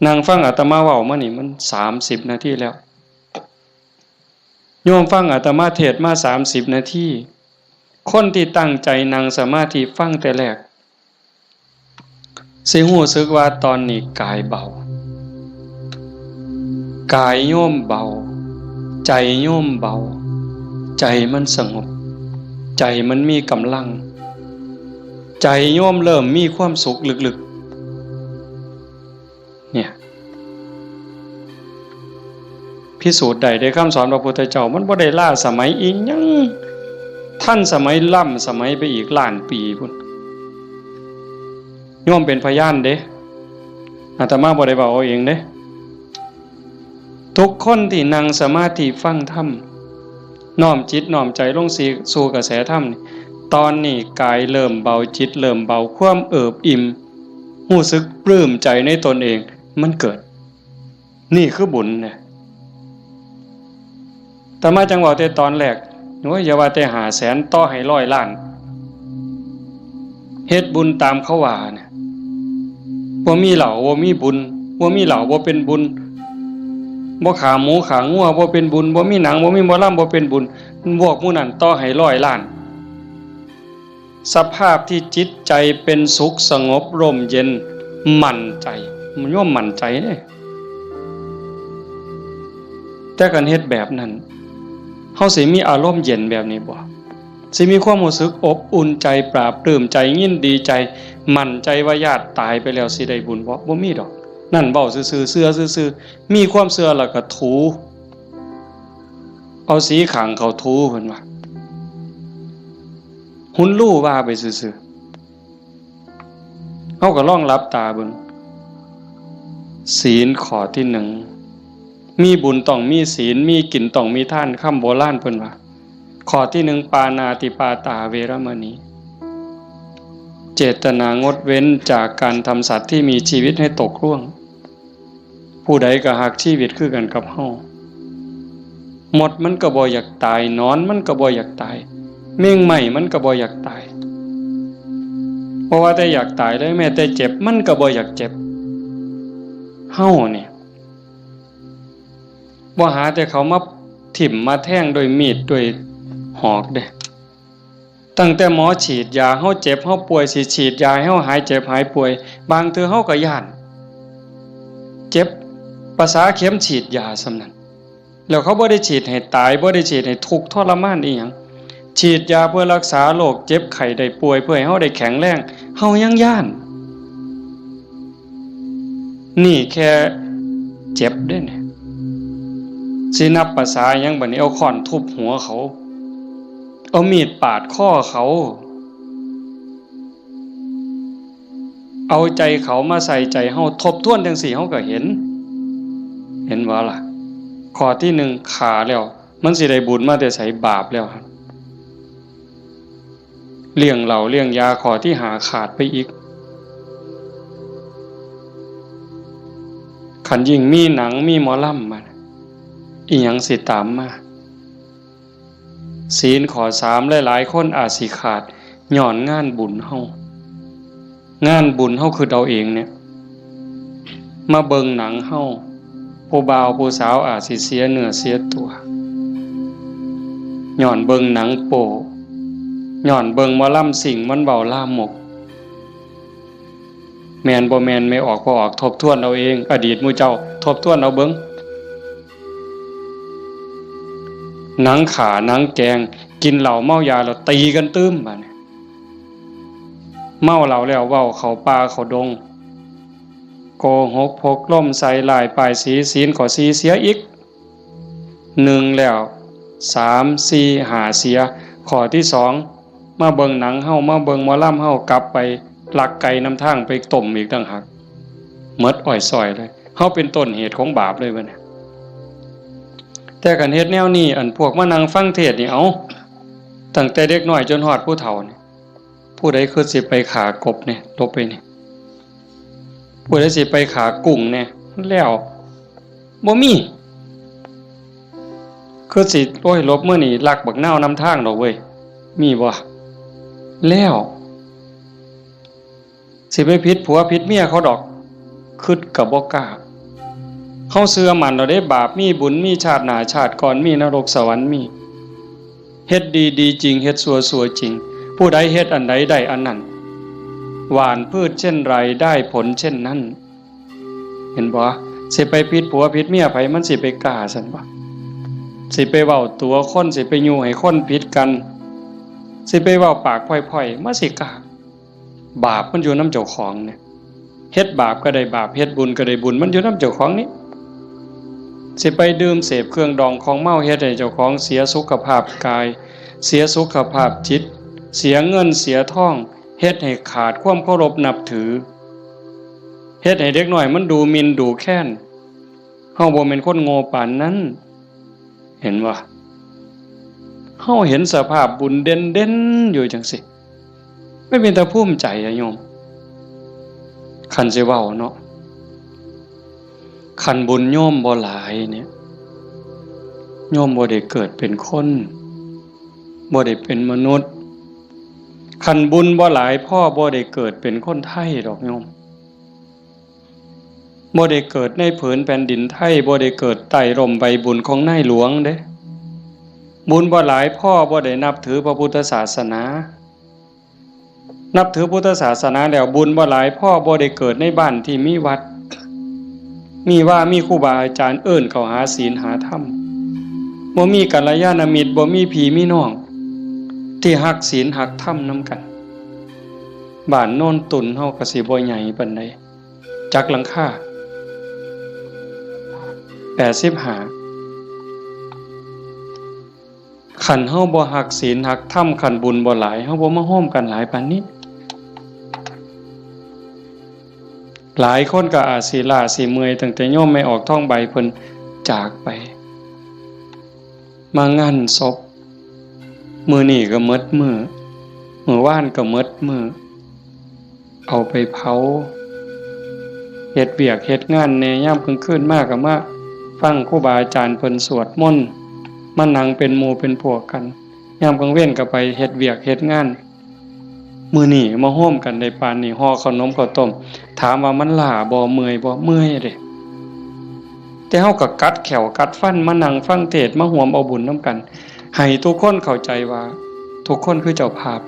นั่งฟังอาตมาเว้ามานี่มัน30 นาทีแล้วโยมฟังอาตมาเทศมา30 นาทีคนที่ตั้งใจนั่งสมาธิฟังแต่แรกสิรู้สึกว่าตอนนี้กายเบากายโยมเบาใจโยมเบาใจมันสงบใจมันมีกำลังใจโยมเริ่มมีความสุขลึกๆเนี่ยพิสูจน์ได้คำสอนพระพุทธเจ้ามันบ่ได้ล้าสมัยอีกยังท่านสมัยล้ำสมัยไปอีกล้านปีพุ่นโยมเป็นพยานเด้อาตมาบ่ได้เว้าเอาเองเด้ทุกคนที่นั่งสมาธิฟังธรรมน้อมจิตน้อมใจลงสู่กระแสธรรมตอนนี้กายเริ่มเบาจิตเริ่มเบาความเอิบอิ่มรู้สึกปลื้มใจในตนเองมันเกิดนี่คือบุญเนี่ยแต่มาจังหวะแต่ตอนแรกโอ้ยอย่าว่าแต่500,000ต่อให้100 ล้านเฮ็ดบุญตามเขาว่าเนี่ยบ่มีเหล้าบ่มีบุญบ่มีเหล้าบ่เป็นบุญบ่ขาหมูขางัวบ่เป็นบุญบ่มีหนังบ่มีหมอลำบ่เป็นบุญพวกหมู่นั้นต่อให้100 ล้านสภาพที่จิตใจเป็นสุขสงบร่มเย็นมั่นใจมันย่อมมั่นใจเด้แต่การเฮ็ดแบบนั้นเฮาสิมีอารมณ์เย็นแบบนี้บ่สิมีความรู้สึกอบอุ่นใจปราบปลื้มใจยินดีใจมั่นใจว่าญาติตายไปแล้วสิได้บุญบ่มีดอกนั่นเว้าซื่อๆเชื่อซื่อๆมีความเชื่อแล้วก็ถูเอาสีขางเขาถูเพิ่นว่าหุ่นลู่ว่าไปซื่อๆเฮาก็ลองหลับตาเบิ่งศีลข้อที่1มีบุญต้องมีศีลมีกินต้องมีทานคำโบราณเพิ่นว่าข้อที่1ปานาติปาตาเวรมณีเจตนางดเว้นจากการทำสัตว์ที่มีชีวิตให้ตกล่วงผู้ใดก็หักชีวิตคือกันกับเฮาหมดมันก็บ่อยากตายนอนมันก็บ่อยากตายเม่งใหม่มันก็บ่อยากตายเพราะว่าแต่อยากตายเลยแม้แต่เจ็บมันก็บ่อยากเจ็บเฮาเนี่ยบ่หาแต่เขามาถิ่มมาแทงโดยมีดโดยหอกเด้ตั้งแต่หมอฉีดยาเฮาเจ็บเฮาป่วยสิฉีดยาให้เฮาหายเจ็บหายป่วยบางเทื่อเฮาก็ย้านเจ็บภาษาเข็มฉีดยาซำนั้นแล้วเขาบ่ได้ฉีดให้ตายบ่ได้ฉีดให้ทุกข์ทรมานอีหยังฉีดยาเพื่อรักษาโรคเจ็บไข้ได้ป่วยเพื่อให้เฮาได้แข็งแรงเฮายังย้านนี่แค่เจ็บเด้เนี่ยสินับภาษาหยังบัดนี้เอาค้อนทุบหัวเขาเอามีดปาดคอเขาเอาใจเขามาใส่ใจเฮาทบทวนจังซี่เฮาก็เห็นว่าล่ะข้อที่1ขาแล้วมันสิได้บุญมาแต่ไสบาปแล้วครับเลี้ยงเหล้าเลี้ยงยาข้อที่5ขาดไปอีกคันยิ่งมีหนังมีหมอลำมาอีหยังสิตามมาศีลข้อ3หลายๆคนอาจสิขาดย้อนงานบุญเฮางานบุญเฮาคือเอาเองเนี่ยมาเบิ่งหนังเฮาผู้บ่าวผู้สาวอาจสิเสียเนื้อเสียตัวย้อนเบิ่งหนังโป๊ย้อนเบิ่งหมอลำสิ่งมันเว้าลามกแม่นบ่แม่นไม่ออกบ่ออกทบทวนเอาเองอดีตหมู่เจ้าทบทวนเอาเบิ่ง หนังขาหนังแกงกินเหล้าเมายาแล้วตีกันตื้มบัดนี้เมาเหล้าแล้วเว้าเข้าป่าเข้าดงโกหกพกล่มใส่ลายป้ายสีศีลข้อ4เสียอีก1แล้ว3 4 5เสียข้อที่2มาเบิ่งหนังเฮามาเบิ่งหมอลำเฮากลับไปลักไก่นำทางไปต้มอีกต่างหากหมดอ้อยซอยเลยเฮาเป็นต้นเหตุของบาปเลยบัดนี้แต่กันเฮ็ดแนวนี้อันพวกมานั่งฟังเทศน์นี่เอาตั้งแต่เด็กน้อยจนฮอดผู้เฒ่านี่ผู้ใดคือสิไปขากบเนี่ยลบไปนี่ผู้ใดสิไปขากุ้งเนี่ยแล้วบ่มีคือสิโอ้ยลบมื้อนี้ลักบักนาวนำทางดอกเว้ยมีบ่แล้วสิไปผิดผัวผิดเมียเขาดอกคิดก็บ่กล้าเฮาเชื่อมั่นแล้วเด้บาปมีบุญมีชาติหน้าชาติก่อนมีนรกสวรรค์มีเฮ็ดดีๆจริงเฮ็ดชั่วๆจริงผู้ใดเฮ็ดอันใดได้อันนั้นหว่านพืชเช่นไรได้ผลเช่นนั้นเห็นบ่สิไปผิดผัวผิดเมียไผมันสิไปกล้าซั่นบ่สิไปเว้าตัวคนสิไปยู่ให้คนผิดกันสิไปเว้าปากพล่อยๆมาสิกล้าบาปมันอยู่นำเจ้าของเนี่ยเฮ็ดบาปก็ได้บาปเฮ็ดบุญก็ได้บุญมันอยู่นำเจ้าของนี่สิไปดื่มเสพเครื่องดองของเมาเฮ็ดให้เจ้าของเสียสุขภาพกายเสียสุขภาพจิตเสียเงินเสียทองเฮ็ดให้ขาดความเคารพนับถือเฮ็ดให้เด็กน้อยมันดูหมิ่นดูแค้นเฮาบ่แม่นคนโง่ปานนั้นเห็นบ่เฮาเห็นสภาพบุญเด่นๆอยู่จังซี่ไม่เป็นตาภูมิใจอะโยมคันสิเว้าเนาะคันบุญโยมบ่หลายเนี่ยโยมบ่ได้เกิดเป็นคนบ่ได้เป็นมนุษย์คันบุญบ่หลายพ่อบ่ได้เกิดเป็นคนไทยดอกโยมบ่ได้เกิดในผืนแผ่นดินไทยบ่ได้เกิดใต้ร่มใบบุญของนายหลวงเด้บุญบ่หลายพ่อบ่ได้นับถือพระพุทธศาสนานับถือพุทธศาสนาแล้วบุญบ่หลายพ่อบ่ได้เกิดในบ้านที่มีวัดมีว่ามีครูบาอาจารย์เอิ้นเข้าหาศีลหาธรรมบ่มีกัลยาณมิตรบ่มีพี่มีน้องที่ฮักศีลฮักธรรมนำกันบ้านโน่นตุนเฮาก็สิบ่ใหญ่ปานใดจักหลังคา85คันเฮาบ่ฮักศีลฮักธรรมคันบุญบ่หลายเฮาบ่มาโฮมกันหลายปานนี้หลายคนก็อาจสิล้าสิเมื่อยตั้งแต่โยมไม่ออกท้องใบเพิ่นจากไปมางานศพมื้อนี้ก็หมดมื้อวานก็หมดมื้อเอาไปเผาเฮ็ดเวียกเฮ็ดงานแน่ยามกลางคืนมาก็มาฟังครูบาอาจารย์เพิ่นสวดมนต์มานั่งเป็นหมู่เป็นพวกกันยามกลางเว้นก็ไปเฮ็ดเวียกเฮ็ดงานมื้อนี้มาโฮมกันได้ปานนี้ห่อขนมข้าวต้มถามว่ามันล้าบ่เมื่อยบ่เมื่อยเด้แต่เฮาก็กัดแขวกัดฟันมานั่งฟังเทศน์มาร่วมเอาบุญนำกันให้ทุกคนเข้าใจว่าทุกคนคือเจ้าภาพ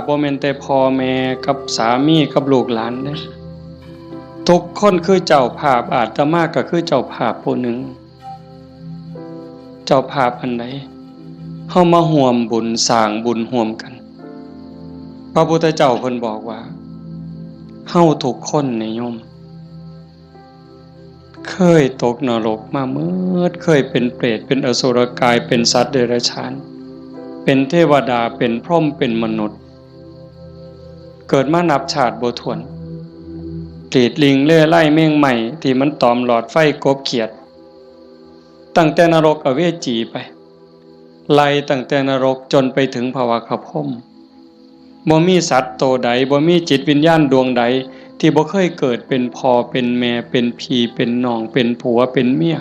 บ่แม่นแต่พ่อแม่กับสามีกับลูกหลานเด้ทุกคนคือเจ้าภาพอาตมาก็คือเจ้าภาพผู้หนึ่งเจ้าภาพอันใดเฮามาร่วมบุญสร้างบุญร่วมกันพระพุทธเจ้าเพิ่นบอกว่าเฮาทุกคนเนี่ยโยมเคยตกนรกมาเมื่อเคยเป็นเปรตเป็นอสุรกายเป็นสัตว์เดรัจฉานเป็นเทวดาเป็นพรหมเป็นมนุษย์เกิดมานับชาติบ่ถ้วนกรีดลิงเล่ไล่เม่งใหม่ที่มันตอมหลอดไฟกบเขียดตั้งแต่นรกอเวจีไปไล่ตั้งแต่นรกจนไปถึงภวคพรหมบ่มีสัตว์โตใดบ่มีจิตวิญญาณดวงใดที่บ่เคยเกิดเป็นพ่อเป็นแม่เป็นพี่เป็นน้องเป็นผัวเป็นเมีย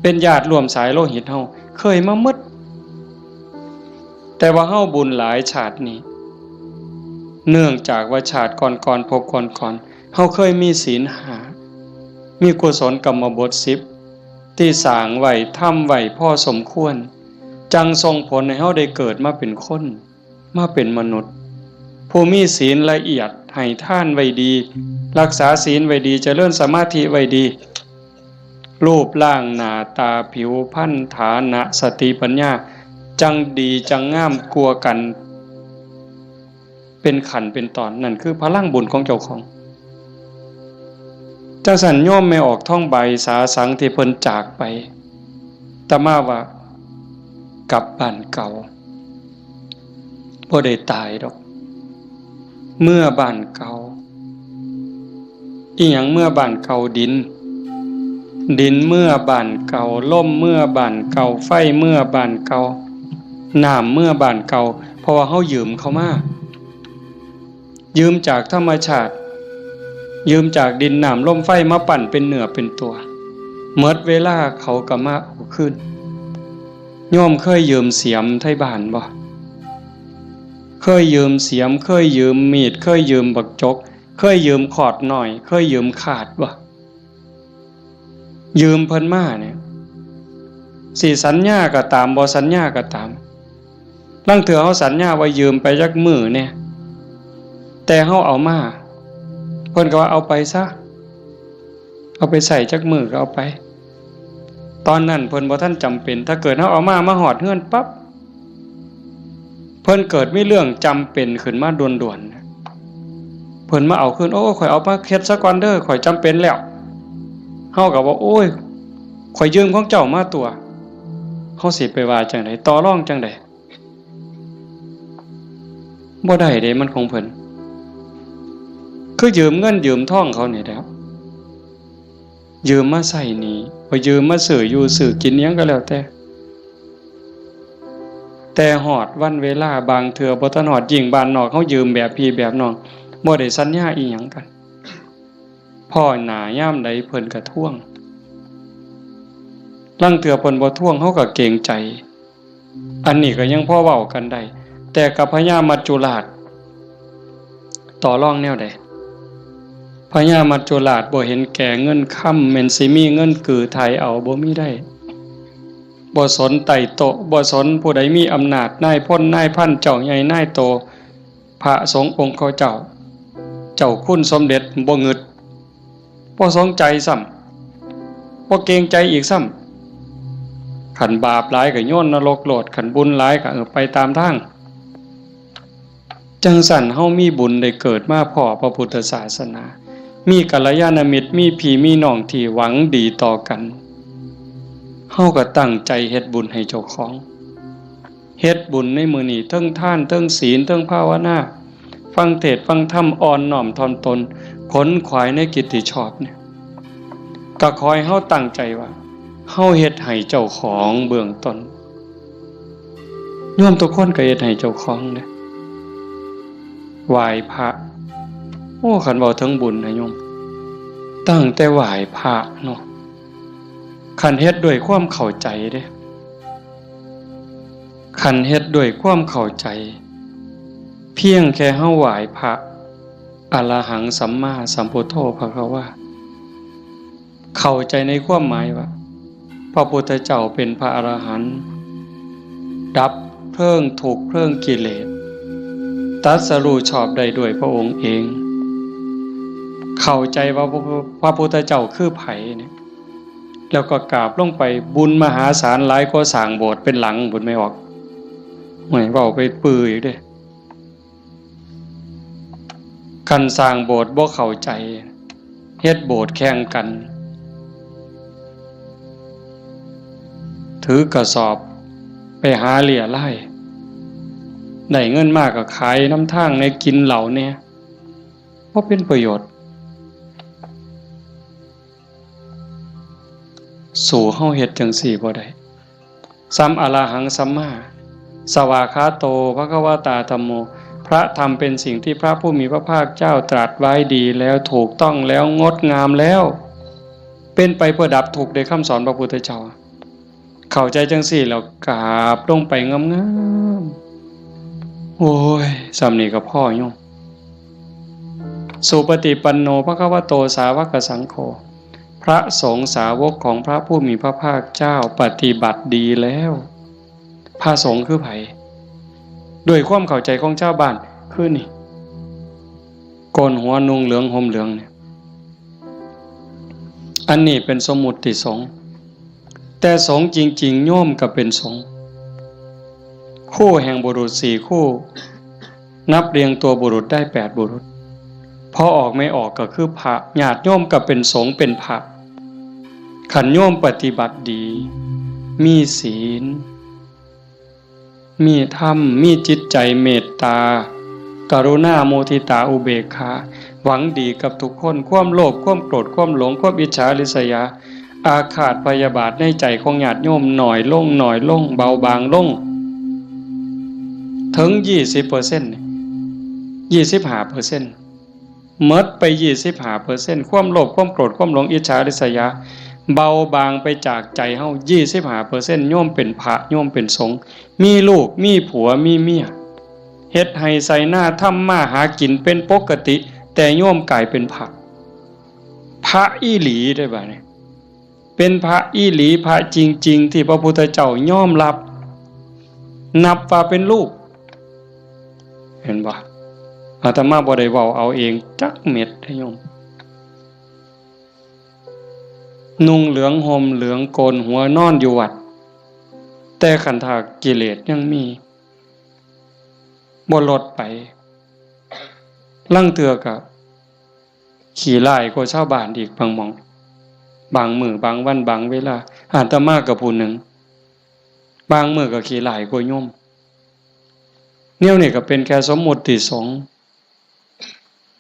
เป็นญาติร่วมสายโลหิตเฮาเคยมาหมดแต่ว่าเฮาบุญหลายชาตินี้เนื่องจากว่าชาติก่อนๆพบก่อนๆเฮาเคยมีศีล5มีกุศลกรรมบท10ที่สร้างไว้ทำไว้พอสมควรจังส่งผลให้เฮาได้เกิดมาเป็นคนมาเป็นมนุษย์ผู้มีศีลละเอียดให้ทานไว้ดีรักษาศีลไว้ดีเจริญสมาธิไว้ดี รูปร่างหน้าตาผิวพรรณฐานะสติปัญญาจังดีจังงามกลัวกันเป็นขันเป็นตอนนั่นคือพลังบุญของเจ้าของเจ้าสันโยมไม่ออกท่องใบสาสังที่เพิ่นจากไปแต่มาว่ากลับบ้านเก่าบ่ได้ตายดอกเมื่อบ้านเก่าอีหยังเมื่อบ้านเก่าดินเมื่อบ้านเก่าลมเมื่อบ้านเก่าไฟเมื่อบ้านเก่าน้ำเมื่อบ้านเก่าเพราะว่าเฮายืมเขามายืมจากธรรมชาติยืมจากดินน้ำลมไฟมาปั่นเป็นเนื้อเป็นตัวเมื่อเวลาเขาก็มาเอาขึ้นโยมเคยยืมเสียมไทบ้านบ่เคยยืมเสียมเคยยืมมีดเคยยืมบักจกเคยยืมขอดหน่อยเคยยืมขาดบ่ยืมเพิ่นมาเนี่ยสิสัญญาก็ตามบ่สัญญาก็ตามลางเทื่อเฮาสัญญาว่ายืมไปจักมื้อเนี่ยแต่เฮาเอามาเพิ่นก็ว่าเอาไปซะเอาไปใส่จักมื้อก็เอาไปตอนนั้นเพิ่นบ่ทันจำเป็นถ้าเกิดเฮาเอามาฮอดเฮือนปั๊บเพิ่นเกิดมีเรื่องจำเป็นขึ้นมาด่วนๆเพิ่นมาเอาคืนโอ้ข่อยเอามาเฮ็ดซะก่อนเด้อข่อยจำเป็นแล้วเฮาก็ว่าโอ้ยข่อยยืมของเจ้ามาตัวเฮาสิไปว่าจังได๋ต่อรองจังได๋บ่ได้เด้มันของเพิ่นคือยืมเงินยืมทองเขานี่แหละยืมมาใช้หนี้บ่ยืมมาซื้ออยู่ซื้อกินหยังก็แล้วแต่ฮอดวันเวลาบางเทื่อบ่ทันฮอดยิ่งบ้านนอกเฮายืมแบบพี่แบบน้องบ่ได้สัญญาอีหยังกันพ่อหน้ายามใดเพิ่นก็ทวงลางเทื่อเพิ่นบ่ทวงเฮาก็เกรงใจอันนี้ก็ยังพอเว้ากันได้แต่กับพญามัจจุราชต่อรองแนวใดพญามัจจุราชบ่เห็นแก่เงินค่ำแม่นสิมีเงินกือไทยเอาบ่มีได้บ่สนไต่โตบ่สนผู้ใดมีอำนาจนายพลนายพันเจ้าใหญ่นายโตพระสงฆ์องค์เขาเจ้าคุณสมเด็จบ่งึดบ่สนใจซ้ำบ่เกรงใจอีกซ้ำขันบาปหลายก็โยนนรกโลดขันบุญหลายก็ไปตามทางจังสั่นเฮามีบุญได้เกิดมาพ้อพระพุทธศาสนามีกัลยาณมิตรมีพี่มีน้องที่หวังดีต่อกันเฮาก็ตั้งใจเฮ็ดบุญให้เจ้าของเฮ็ดบุญในมื้อนี้เทิงทานเทิงศีลเทิงภาวนาฟังเทศน์ฟังธรรมอ่อนน้อมถ่อมตนขนขวายในกิจที่ชอบเนี่ยก็ขอให้เฮาตั้งใจว่าเฮาเฮ็ดให้เจ้าของเบื้องต้นโยมทุกคนก็เฮ็ดให้เจ้าของเด้อไหว้พระโอ้คันเว้าถึงบุญนะโยมตั้งแต่ไหว้พระเนาะคันเฮ็ดด้วยความเข้าใจเด้คันเฮ็ดด้วยความเข้าใจเพียงแค่เฮาไหว้พระอรหังสัมมาสัมพุทโธภควาเข้าใจในความหมายว่าพระพุทธเจ้าเป็นพระอรหันต์ดับเพลิงทุกข์เพลิงกิเลสตรัสรู้ชอบได้ด้วยพระองค์เองเข้าใจว่าพระพุทธเจ้าคือไผเนี่ยแล้วก็กราบลงไปบุญมหาศาลหลายกว่าสร้างโบสถ์เป็นหลังบุญไม่ออกเหมือนเว้าไปปื้ออีกเด้คันสร้างโบสถ์บ่เข้าใจเฮ็ดโบสถ์แข่งกันถือกระสอบไปหาเหลี่ยไล่ได้เงินมากก็ขายน้ำทางในกินเหล่าเนี่ยบ่เป็นประโยชน์สู่เฮาเฮ็ดจังซี่บ่ได้สัมอรหังสัมมาสวากขาโตภควตาธัมโมพระธรรมเป็นสิ่งที่พระผู้มีพระภาคเจ้าตรัสไว้ดีแล้วถูกต้องแล้วงดงามแล้วเป็นไปเพื่อดับทุกข์ในคำสอนพระพุทธเจ้าเข้าใจจังซี่แล้วกราบลงไปงามๆโอ้ยสำนี้ก็พ่อโยมสุปฏิปันโนภควโตสาวกสังโฆพระสงฆ์สาวกของพระผู้มีพระภาคเจ้าปฏิบัติดีแล้วพระสงฆ์คือไผด้วยความเข้าใจของชาวบ้านคือนี่โกนหัวนุ่งเหลืองห่มเหลืองเนี่ย อันนี้เป็นสมมุติสงฆ์แต่สงฆ์จริงๆโยมก็เป็นสงฆ์คู่แห่งบุรุษ4คู่นับเรียงตัวบุรุษได้8บุรุษพอออกไม่ออกก็คือพระญาติโยมก็เป็นสงฆ์เป็นพระขันโยมปฏิบัติดีมีศีลมีธรรมมีจิตใจเมตตากรุณาโมทิตาอุเบกขาหวังดีกับทุกคนความโลภความโกรธความหลงความอิจฉาริษยาอาฆาตพยาบาทในใจของญาติโยมหน่อยลงเบาบางลงถึง 20% 25%หมดไป 25% ความโลภความโกรธความหลงอิจฉาริษยาเบาบางไปจากใจเฮา 25% โยมเป็นพระโยมเป็นสงฆ์มีลูกมีผัวมีเมียเฮ็ดให้ใส่หน้าทำมาหากินเป็นปกติแต่โยมกลายเป็นพระอีหลีได้บ่เนี่ยเป็นพระอีหลีพระจริงๆที่พระพุทธเจ้ายอมรับนับว่าเป็นลูกเห็นบ่อาตมาบ่ได้เว้าเอาเองจักเม็ดให้โยมนุ่งเหลืองห่มเหลืองโกนหัวนอนอยู่วัดแต่ขันธกิเลสยังมีบ่ลดไปลังเทื่อก็ขี่ไล่กว่าชาวบ้านอีกบางหม่องบางมื้อบางวันบางเวลาอาตมากับผู้หนึ่งบางมื้อก็ขี่ไล่กว่าโยมแนวนี้ก็เป็นแค่สมมุติสงฆ์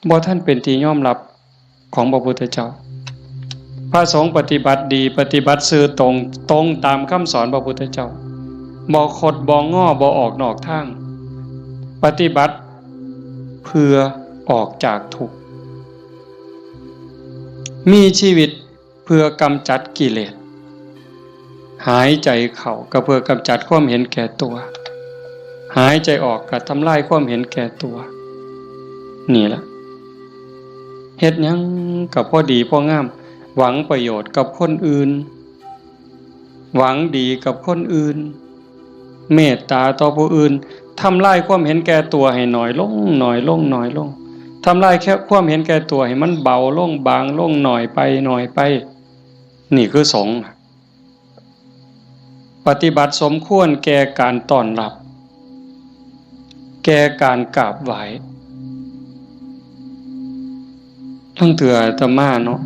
บ่ท่านเป็นที่ยอมรับของพระพุทธเจ้าพระสงฆ์ปฏิบัติดีปฏิบัติซื่อตรงตามคำสอนพระพุทธเจ้าบ่คดบ่ง้อบ่ออกนอกทางปฏิบัติเพื่อออกจากทุกข์มีชีวิตเพื่อกำจัดกิเลสหายใจเข้าก็เพื่อกำจัดความเห็นแก่ตัวหายใจออกก็ทำลายความเห็นแก่ตัวนี่ล่ะเฮ็ดหยังก็พอดีพองามหวังประโยชน์กับคนอื่นหวังดีกับคนอื่นเมตตาต่อผู้อื่นทำลายความเห็นแก่ตัวให้น้อยลงทำลายแค่ความเห็นแก่ตัวให้มันเบาลงบางลงหน่อยไปนี่คือสงฆ์ปฏิบัติสมควรแก่การต้อนรับแก่การกราบไหว้ทั้งเถื่ออาตมาเนาะ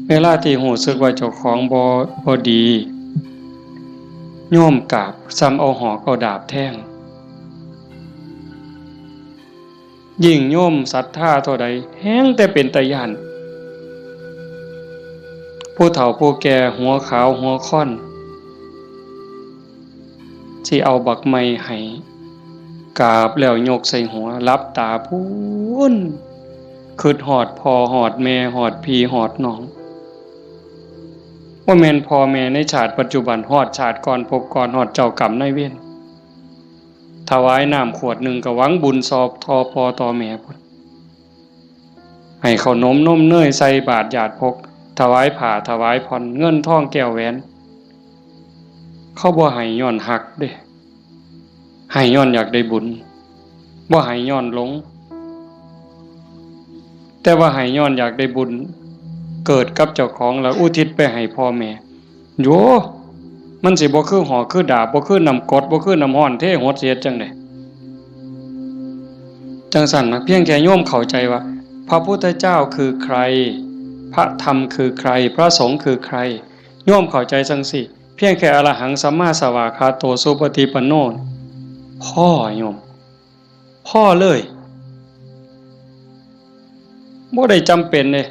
เวลาที่รู้สึกว่าเจ้าของบ่ดีโยมกราบซ้ำเอาหอกเอาดาบแทงยิ่งโยมศรัทธาเท่าใดแห้งแต่เป็นตาย้านผู้เฒ่าผู้แก่หัวขาวหัวค่อนสิเอาบักไม้ให้กราบแล้วยกใส่หัวลับตาพูนคิดฮอดพ่อฮอดแม่ฮอดพี่ฮอดน้องว่าแม่นพ่อแม่ในชาติปัจจุบันฮอดชาติก่อนภพก่อนฮอดเจ้ากรรมนายเวรถวายน้ำขวดหนึ่งก็หวังบุญสอบทอพอต่อแม่พุ่นให้ขนมนมเนยใส่บาตรญาติพกถวายผ้าถวายผ่อนเงินทองแก้วแหวนเขาบ่ให้ย้อนหักเด้ให้ย้อนอยากได้บุญบ่ให้ย้อนหลงแต่ว่าให้ย้อนอยากได้บุญเกิดกับเจ้าของแล้วอุทิศไปให้พ่อแม่โยมันสิบ่คือหอกคือดาบบ่คือน้ำกรดบ่คือน้ำร้อนเทหดเสียจังได๋จังซั่นนะเพียงแค่โยมเข้าใจว่าพระพุทธเจ้าคือใครพระธรรมคือใครพระสงฆ์คือใครโยมเข้าใจจังสิเพียงแค่อรหังสัมมาสวากขาโตสุปฏิปันโนพ่อโยมพ่อเลยบ่ได้จำเป็นเลย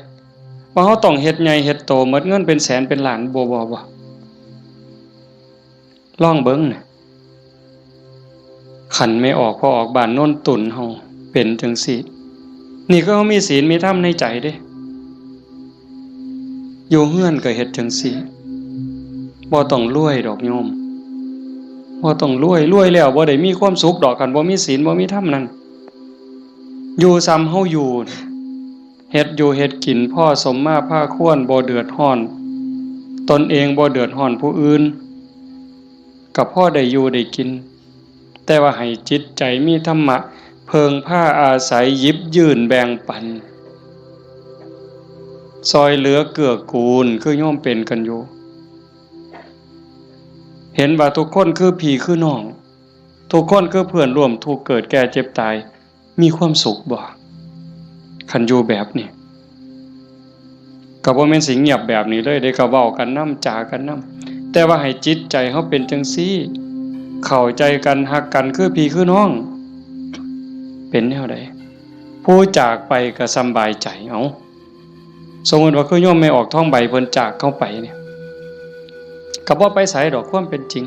ว่าเฮาต้องเฮ็ดใหญ่เฮ็ดโตหมดเงินเป็นแสนเป็นล้านบ่ลองเบิ่งน่ะขันไม่ออกพอออกบ้านโน่นตุ่นเฮาเป็นจังซี่นี่ก็เฮามีศีลมีธรรมในใจเด้อยู่เฮือนก็เฮ็ดจังซี่บ่ต้องรวยดอกโยมบ่ต้องรวยแล้วบ่ได้มีความสุขดอกคันบ่มีศีลบ่มีธรรมนั่นอยู่ซ้ำเฮาอยู่เฮ็ดอยู่เฮ็ดกินพ่อสมมาภาควรบ่เดือดร้อนตนเองบ่เดือดร้อนผู้อื่นกับพ่อได้อยู่ได้กินแต่ว่าให้จิตใจมีธรรมะเพิงผ้าอาศัยหยิบยื่นแบ่งปัน ซอยเหลือเกื้อกูลคือโยมเป็นกันอยู่เห็นว่าทุกคนคือพี่คือน้องทุกคนคือเพื่อนร่วมทุกข์เกิดแก่เจ็บตายมีความสุขบ่คันอยู่แบบนี้ก็บ่แม่นสิเงียบแบบนี้เลยได้ก็เว้ากันนำจากันนำแต่ว่าให้จิตใจเฮาเป็นจังซี่เข้าใจกันฮักกันคือพี่คือน้องเป็นแนวใดผู้จากไปก็สำบายใจเอาสมมุติว่าคือโยมไม่ออกท้องใบเพิ่นจากเข้าไปเนี่ยก็บ่ไปไสดอกความเป็นจริง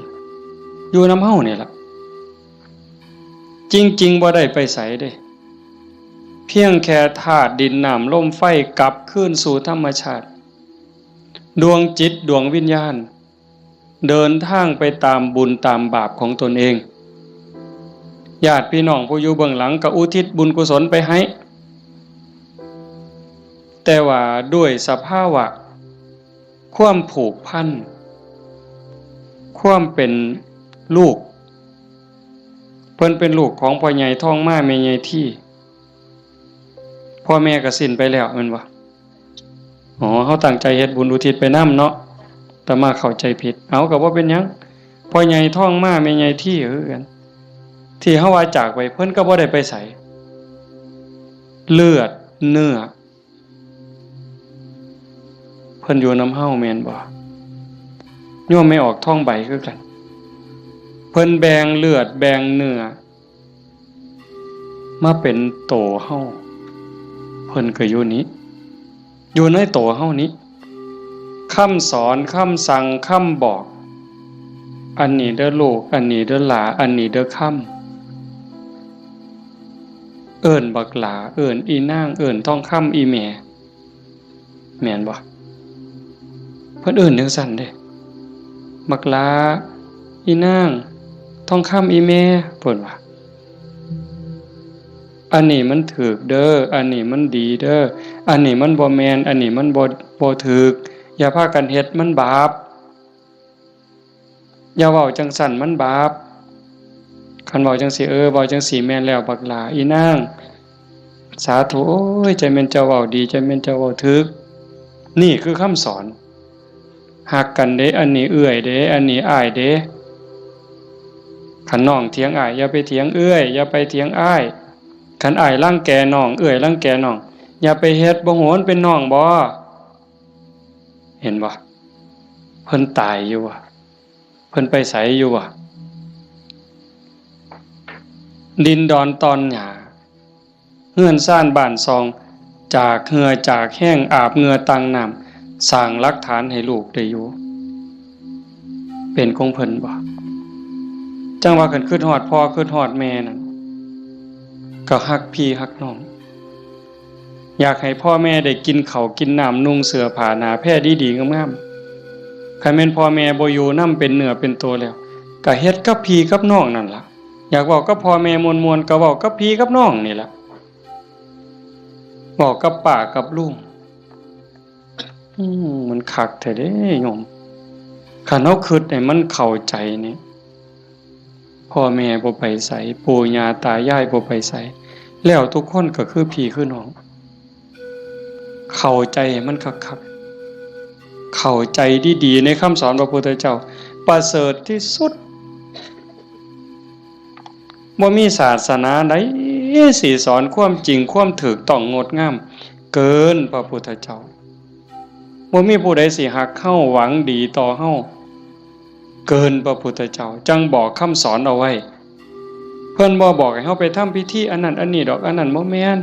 อยู่นำเฮานี่ล่ะจริงๆบ่ได้ไปไสเด้เพียงแค่ธาตุดินน้ำลมไฟกลับคืนสู่ธรรมชาติดวงจิตดวงวิญญาณเดินทางไปตามบุญตามบาปของตนเองญาติพี่น้องผู้อยู่เบื้องหลังก็อุทิศบุญกุศลไปให้แต่ว่าด้วยสภาวะความผูกพันความเป็นลูกเพิ่นเป็นลูกของพ่อใหญ่ท้องมาแม่ใหญ่ที่พ่อแม่ก็สิ้นไปแล้วแม่นบ่เฮาตั้งใจเฮ็ดบุญอุทิศไปนำเนาะแต่มาเข้าใจผิดเอาก็บ่เป็นหยังพ่อใหญ่ท้องมาแม่ใหญ่ที่คือกันที่เฮาว่าจากไปเพิ่นก็บ่ได้ไปไสเลือดเนื้อเพิ่นอยู่นำเฮาแม่นบ่โยมไม่ออกท้องใบคือกันเพิ่นแบ่งเลือดแบ่งเนื้อมาเป็นโตเฮาเพิ่นก็อยู่นี้อยู่ในโตเฮานี้คำสอนคำสั่งคำบอกอันนี้เด้อลูกอันนี้เด้อหลาอันนี้เด้อคำเอิ้นบักหลาเอิ้นอีนางเอิ้นทองคำอีแม่แม่นบ่เพิ่นเอิ้นจังซั่นเด้บักหลาอีนางทองคำอีแม่เพิ่นว่าอันนี้มันถูกเด้ออันนี้มันดีเด้ออันนี้มันบ่แม่นอันนี้มันบ่ถูกอย่าพากันเฮ็ดมันบาปอย่าเว้าจังซั่นมันบาปคันเว้าจังซี่เว้าจังซี่แม่นแล้วบักหลาอีนางสาธุโอ้ยใจแม่นเจ้าเว้าดีใจแม่นเจ้าเว้าถูกนี่คือคำสอนฮักกันเด้อันนี้เอื้อยเด้อันนี้อ้ายเด้คันน้องเถียงอ้ายอย่าไปเถียงเอื้อยอย่าไปเถียงอ้ายคันอ้ายรังแกน้องเอื้อยรังแกน้องอย่าไปเฮ็ดบ่โหนเป็นน้องบ่เห็นบ่เพิ่นตายอยู่ว่ะเพิ่นไปไสอยู่ว่ะดินดอนตอนหญ้าเฮือนซ่านบ้านซองจากเหงื่อจากแห้งอาบเหงื่อตังน้ำสร้างหลักฐานให้ลูกได้อยู่เป็นของเพิ่นบ่จังว่าคันคิดฮอดพ่อคิดฮอดแม่นั่นก็ฮักพี่ฮักน้องอยากให้พ่อแม่ได้กินข้าวกินน้ำนุ่งเสื้อผ้าหน้าแพรดีๆงามๆคันแม่นพ่อแม่บ่อยู่นำเป็นเนื้อเป็นตัวแล้วก็เฮ็ดกับพี่กับน้องนั่นล่ะอยากเว้ากับพ่อแม่ม่วนๆก็เว้ากับพี่กับน้องนี่ล่ะเว้ากับป้ากับลุงมันคักแท้เด้โยมคันเฮาคิดให้มันเข้าใจนี่พ่อแม่บ่ไปไสปู่ย่าตายายบ่ไปไสแล้วทุกคนก็คือพี่คือน้องเข้าใจให้มันคักๆเข้าใจดีๆในคำสอนพระพุทธเจ้าประเสริฐที่สุดบ่มีศาสนาใดสิสอนความจริงความถูกต้องงดงามเกินพระพุทธเจ้าบ่มีผู้ใดสิฮักเฮาหวังดีต่อเฮาเกินพระพุทธเจ้าจังบอกคำสอนเอาไว้เพิ่นบ่บอกให้เฮาไปทำพิธีอันนั้นอันนี้ดอกอันนั้นบ่แม่น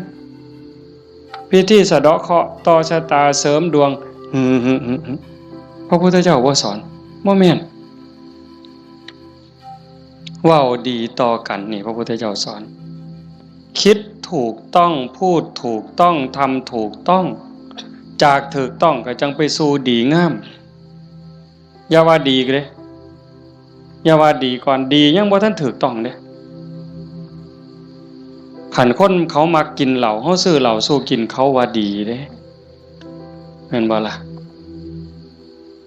พิธีสะเดาะเคราะห์ต่อชะตาเสริมดวงพระพุทธเจ้าบ่สอนบ่แม่นเว้าดีต่อกันนี่พระพุทธเจ้าสอนคิดถูกต้องพูดถูกต้องทำถูกต้องจากถูกต้องก็จังไปสู่ดีงามอย่าว่าดีเด้อย่าว่าดีก่อนดียังบ่ทันถูกต้องเด้คันคนเขามักกินเหล้าเฮาซื้อเหล้าสู้กินเขาว่าดีเด้แม่นบ่ล่ะ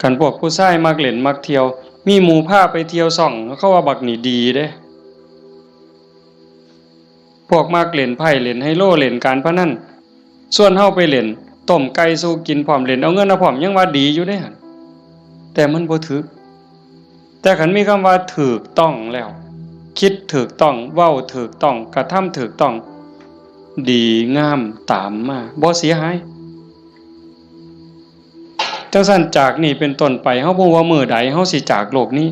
คันพวกผู้ชายมักเล่นมักเที่ยวมีหมู่พาไปเที่ยวซ่องเขาว่าบักนี่ดีเด้พวกมักเล่นไพ่เล่นไฮโลเล่นการพนันส่วนเฮาไปเล่น ต้มไก่สู้กินพร้อมเล่นเอาเงินเอาพร้อมยังว่าดีอยู่เด้หั่นแต่มันบ่ถูกแต่คันมีคำว่าถูกต้องแล้วคิดถูกต้องเว้าถูกต้องกระทำถูกต้องดีงามตามมาบ่เสียหายจังซั่นจากนี้เป็นต้นไปเฮาบ่ว่ามื้อใดเฮาสิจากโลกนี้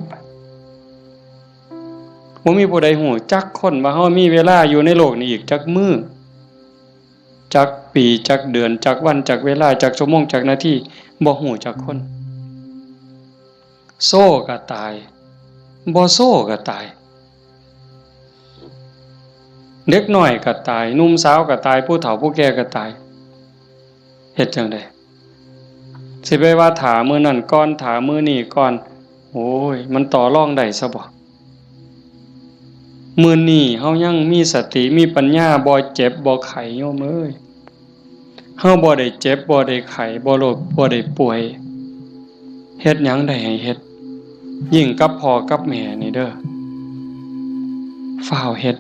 บ่มีผู้ใดฮู้จักคนว่าเฮามีเวลาอยู่ในโลกนี้อีกจักมื้อจักปีจักเดือนจักวันจักเวลาจักชั่วโมงจักนาทีบ่ฮู้จักคนโซ่ก็ตายบ่โซ่ก็ตายเด็กน้อยก็ตายหนุ่มสาวก็ตายผู้เฒ่าผู้แก่ก็ตายเฮ็ดจังได๋สิไปว่าถามื้อนั้นก่อนถามื้อนี้ก่อนโอ้ยมันต่อรองได้ซะบ่มื้อนี้เฮายังมีสติมีปัญญาบ่เจ็บบ่ไข้โยมเอ้ยเฮาบ่ได้เจ็บบ่ได้ไข้บ่โรคบ่ได้ป่วยเฮ็ดหยังได้ให้เฮ็ดยิ่งกับพ่อกับแม่นี่เด้อฟ้าวเฮ็ด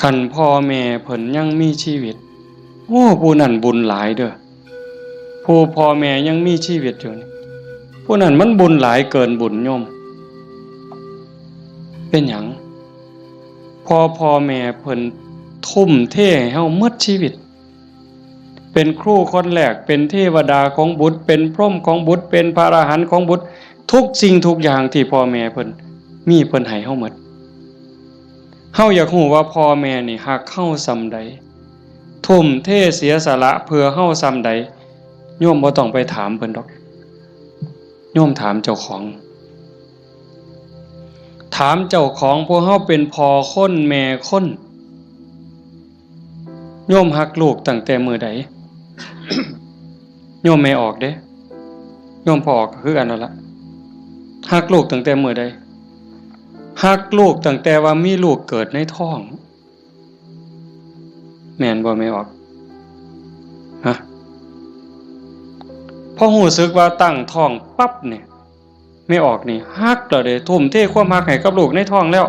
คันพ่อแม่เพิ่นยังมีชีวิตโอ้ผู้นั้นบุญหลายเด้อผู้พ่อแม่ยังมีชีวิตอยู่นี่ผู้นั้นมันบุญหลายเกินบุญโยมเป็นหยังพ่อแม่เพิ่นทุ่มเทให้เฮาหมดชีวิตเป็นครูคนแรกเป็นเทวดาของบุตรเป็นพรหมของบุตรเป็นพระอรหันต์ของบุตรทุกสิ่งทุกอย่างที่พ่อแม่เพิ่นมีเพิ่นให้เฮาหมดเฮาอยากรู้ว่าพ่อแม่นี่ฮักเฮาส่ำใดทุ่มเทเสียสละเพื่อเฮาส่ำใดโยมบ่ต้องไปถามเพิ่นดอกโยมถามเจ้าของถามเจ้าของพวกเฮาเป็นพ่อคนแม่คนโยมฮักลูกตั้งแต่มื้อใด โยมไม่ออกเด้โยมพอออกก็คือกันนั่นล่ะฮักลูกตั้งแต่มื้อใดฮักลูกตั้งแต่ว่ามีลูกเกิดในท้องแม่นบ่ไม่ออกฮะพอรู้สึกว่าตั้งท้องปั๊บเนี่ยไม่ออกนี่ฮักแล้วเด้ทุ่มเทความฮักให้กับลูกในท้องแล้ว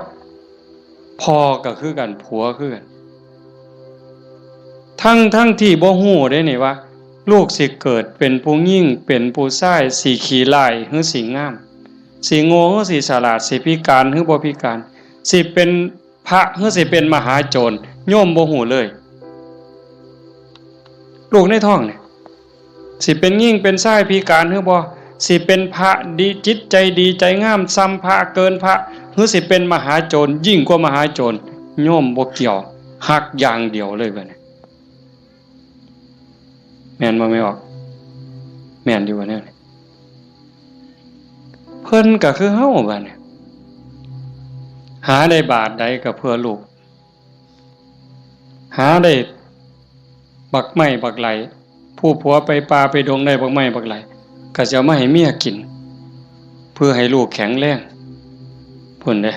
พ่อก็คือกันผัวคือกันทั้งที่บ่ฮู้ได้นี่ว่าลูกสิเกิดเป็นผู้หญิงเป็นผู้ชายสิขี้ร้ายหรือสิงามสิโง่หรือสิฉลาดสิพิการหรือบ่พิการสิเป็นพระหรือสิเป็นมหาโจรโยมบ่ฮู้เลยลูกในท้องนี่สิเป็นหญิงเป็นชายพิการหรือบ่สิเป็นพระดีจิตใจดีใจงามซ้ำพระเกินพระหรือสิเป็นมหาโจรยิ่งกว่ามหาโจรโยมบ่เกี่ยวฮักอย่างเดียวเลยบัดนี้แม่นบ่ไม่ออกแม่นอยู่ว่าแนวนี้เพิ่นก็คือเฮาบัดนี้หาได้บาทใดก็เพื่อลูกหาได้บักไม้บักไหลผู้ผัวไปป่าไปดงได้บักไม้บักไหลก็จะเอามาให้เมียกินเพื่อให้ลูกแข็งแรงพุ่นเด้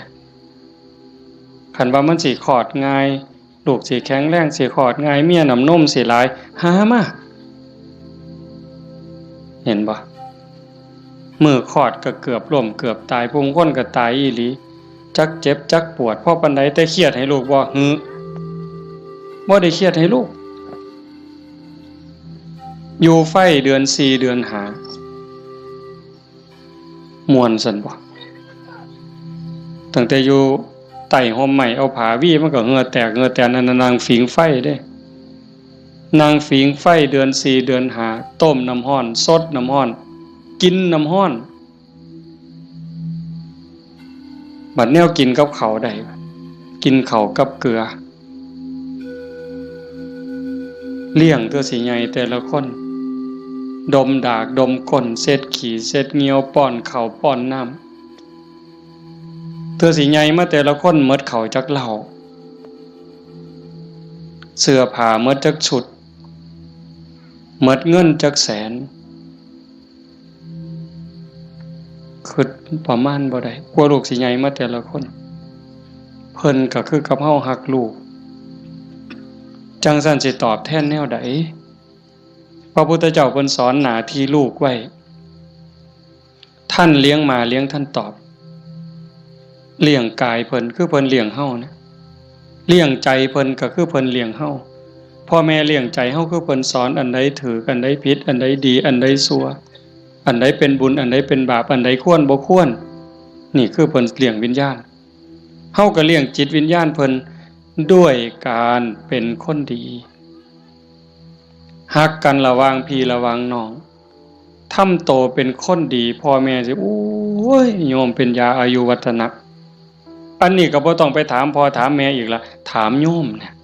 คันว่ามันสิคลอดง่ายลูกสิแข็งแรงสิคลอดง่ายเมียน้ำนมสิหลายหามาเห็นบ่มือคลอดก็เกือบล้มเกือบตายผู้คนก็ตายอีหลีจักเจ็บจักปวดพอปานใดแต่เครียดให้ลูกบ่บ่ได้เครียดให้ลูกอยู่ไฟเดือน4เดือน5ม่วนซั่นบ่ตั้งแต่อยู่ใต้ห่มไม้เอาผ้าวี่มันก็เหงื่อแตกเหงื่อแตนนั่นนางฝิงไฟเด้นางฝิงไฟเดือน4เดือน5ต้มน้ำร้อนสดน้ำร้อนกินน้ำร้อนบัดแนวกินกับข้าวได้กินข้าวกับเกลือเลี้ยงตัวสิใหญ่แต่ละคนดมดากดมก้นเช็ดขี้เช็ดเหงียวป้อนข้าวป้อนน้ำตัวสิใหญ่มาแต่ละคนหมดข้าวจักเหล้าเสื้อผ้าหมดจักชุดหมดเงินจักแสนคือประมาณบ่ได้กลัวลูกสิใหญ่มาแต่ละคนเพิ่นก็คือกับเฮาฮักลูกจังซั่นสิตอบแทนแนวใดพระพุทธเจ้าเพิ่นสอนหน้าที่ลูกไว้ท่านเลี้ยงมาเลี้ยงท่านตอบเลี้ยงกายเพิ่นคือเพิ่นเลี้ยงเฮานะเลี้ยงใจเพิ่นก็คือเพิ่นเลี้ยงเฮาพ พ่อแม่เลี้ยงใจเฮาคือเพิ่นสอนอันใดถูกอันใดผิดอันใดดีอันใดชั่วอันใดเป็นบุญอันใดเป็นบาปอันใดควรบ่ควรนี่คือเพิ่นเลี้ยงวิญญาณเฮาก็เลี้ยงจิตวิญญาณเพิ่นด้วยการเป็นคนดีฮักกันระหว่างพี่ระหว่างน้องทำโตเป็นคนดีพ่อแม่สิโอ้ยโยมเป็นยาอายุวัฒนะอันนี้ก็บ่ต้องไปถามพ่อถามแม่อีกละถามโยมเนี่ย